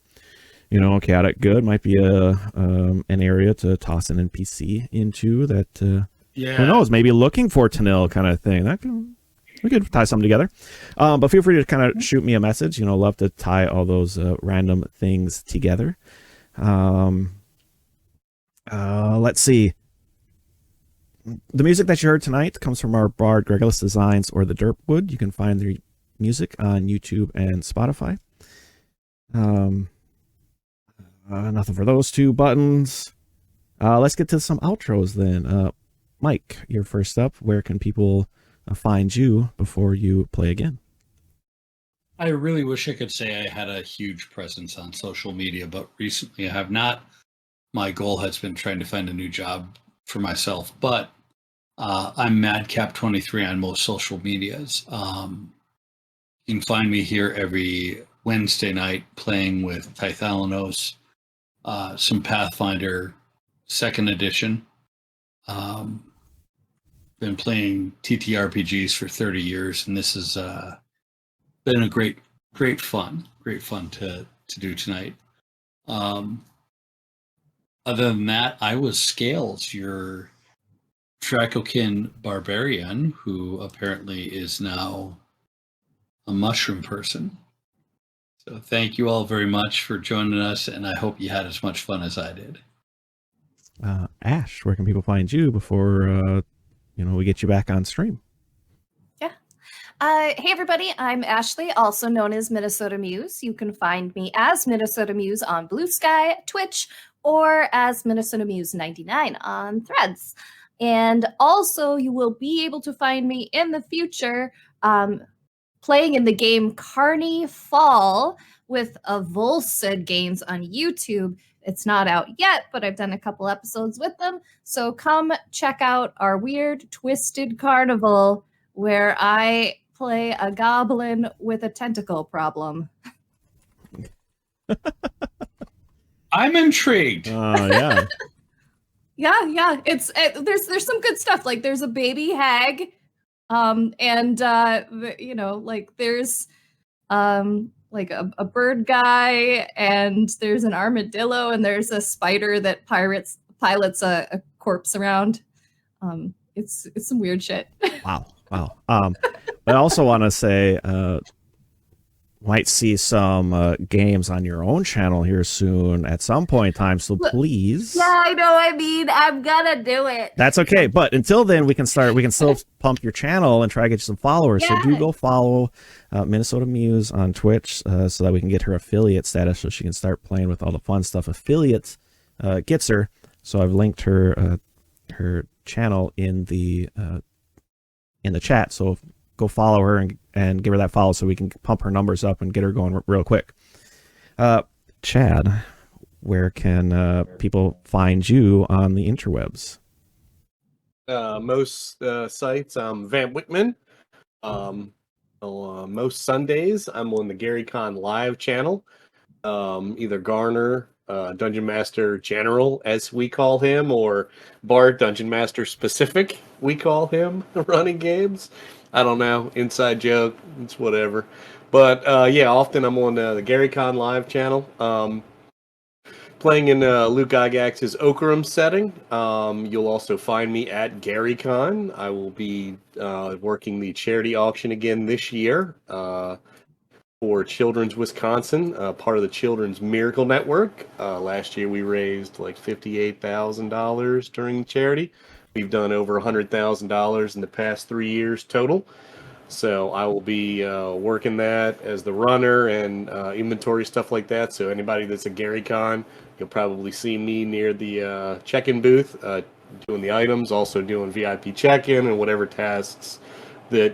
Chaotic Good might be an area to toss an NPC into that, who knows, maybe looking for Tanil kind of thing. We could tie something together. But feel free to kind of shoot me a message. Love to tie all those random things together. Let's see. The music that you heard tonight comes from our Bard Gregolis Designs or the Derpwood. You can find their music on YouTube and Spotify. Nothing for those two buttons. Let's get to some outros then. Mike, you're first up. Where can people find you before you play again? I really wish I could say I had a huge presence on social media, but recently I have not. My goal has been trying to find a new job for myself, but I'm Madcap23 on most social medias. You can find me here every Wednesday night playing with Tithalanos, some Pathfinder 2nd edition. Been playing TTRPGs for 30 years, and this has been a great fun to do tonight. Other than that, I was Scales, your Dracokin barbarian, who apparently is now a mushroom person. So thank you all very much for joining us, and I hope you had as much fun as I did. Ash, where can people find you before we get you back on stream? Hey everybody, I'm Ashley, also known as Minnesota Muse. You can find me as Minnesota Muse on Blue Sky, Twitch, or as Minnesota Muse 99 on Threads. And also you will be able to find me in the future playing in the game Carney Fall with Volcid Games on YouTube. It's not out yet, but I've done a couple episodes with them. So come check out our weird twisted carnival where I play a goblin with a tentacle problem. I'm intrigued. Yeah. Yeah. There's some good stuff. Like there's a baby hag, and there's like a bird guy, and there's an armadillo, and there's a spider that pilots a corpse around. It's some weird shit. Wow. I also want to say, might see some games on your own channel here soon at some point in time. So please. Yeah, I know. I mean, I'm gonna do it. That's okay. But until then, we can still pump your channel and try to get you some followers. Yeah. So do go follow Minnesota Muse on Twitch so that we can get her affiliate status so she can start playing with all the fun stuff affiliate gets her. So I've linked her channel in the chat. So go follow her and give her that follow so we can pump her numbers up and get her going real quick. Chad, where can people find you on the interwebs? Most sites, I'm Van Wickman. Most Sundays, I'm on the Gary Con live channel. Either Garner, Dungeon Master General, as we call him, or Bart, Dungeon Master Specific, we call him, running games. I don't know, inside joke, it's whatever. But yeah, often I'm on the Gary Con live channel. Playing in Luke Gygax's Okram setting. You'll also find me at GaryCon. I will be working the charity auction again this year for Children's Wisconsin, part of the Children's Miracle Network. Last year we raised like $58,000 during the charity. We've done over $100,000 in the past 3 years total. So I will be working that as the runner and inventory stuff like that. So anybody that's at GaryCon, you'll probably see me near the check-in booth doing the items, also doing VIP check-in and whatever tasks that,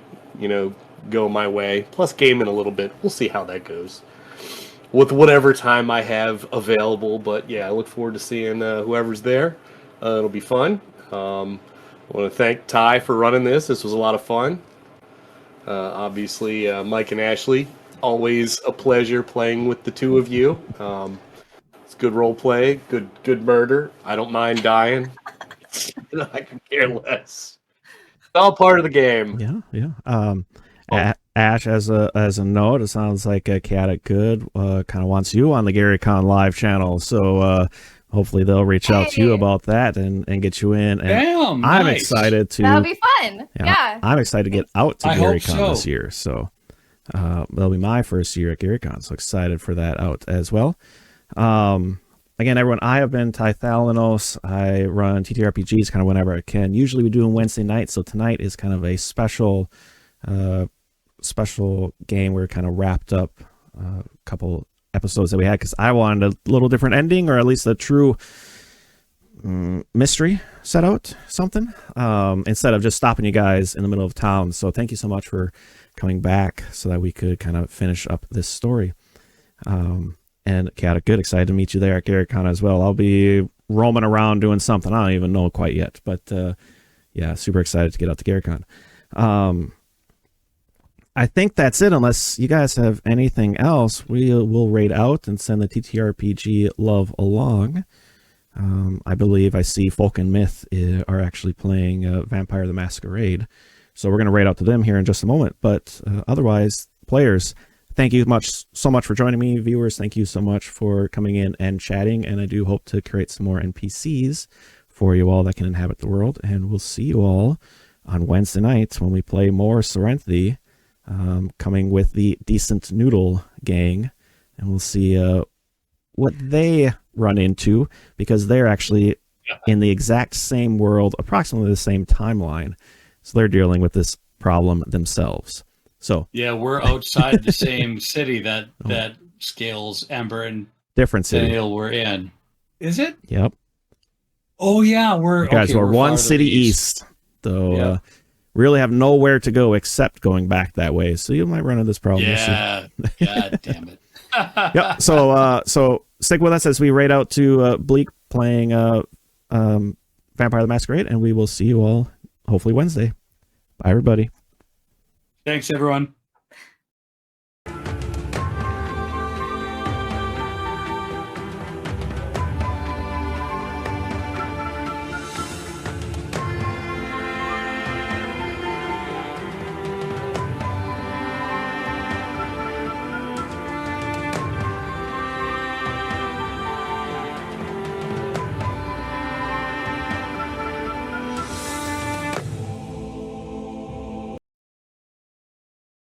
go my way. Plus gaming a little bit. We'll see how that goes with whatever time I have available. But yeah, I look forward to seeing whoever's there. It'll be fun. I want to thank Ty for running this. This was a lot of fun. Obviously, Mike and Ashley, always a pleasure playing with the two of you. It's good role play, good murder. I don't mind dying. I can care less. It's all part of the game. Yeah. Ash, as a note, it sounds like Chaotic Good kind of wants you on the GaryCon live channel. So hopefully they'll reach out to you about that and get you in. And Damn, I'm nice. excited to. That'll be fun. Yeah. I'm excited to get out to I hope GaryCon so. this year. So that'll be my first year at GaryCon. So excited for that out as well. Again, everyone, I have been Ty Thalanos. I run TTRPGs kind of whenever I can. Usually we do them Wednesday nights. So tonight is kind of a special game. We're kind of wrapped up a couple episodes that we had because I wanted a little different ending, or at least a true mystery set out something instead of just stopping you guys in the middle of town. So thank you so much for coming back so that we could kind of finish up this story. And Chaotic Good, excited to meet you there at GaryCon as well. I'll be roaming around doing something. I don't even know quite yet, but yeah, super excited to get out to GaryCon. I think that's it. Unless you guys have anything else, we will raid out and send the TTRPG love along. I believe I see Folk and Myth are actually playing Vampire the Masquerade. So we're going to raid out to them here in just a moment. But otherwise, players, thank you so much for joining me. Viewers, thank you so much for coming in and chatting. And I do hope to create some more NPCs for you all that can inhabit the world. And we'll see you all on Wednesday nights when we play more Cyrenthe. Coming with the Decent Noodle gang, and we'll see what they run into, because they're actually in the exact same world, approximately the same timeline, so they're dealing with this problem themselves. So yeah, we're outside the same city that Scales, Amber, and different city Daniel were in. Is it? Yep. Oh yeah, we're one city east, though. Yep. Really have nowhere to go except going back that way, so you might run into this problem. Yeah, God damn it. Yep. So stick with us as we raid out to Bleak playing Vampire the Masquerade, and we will see you all hopefully Wednesday. Bye, everybody. Thanks, everyone.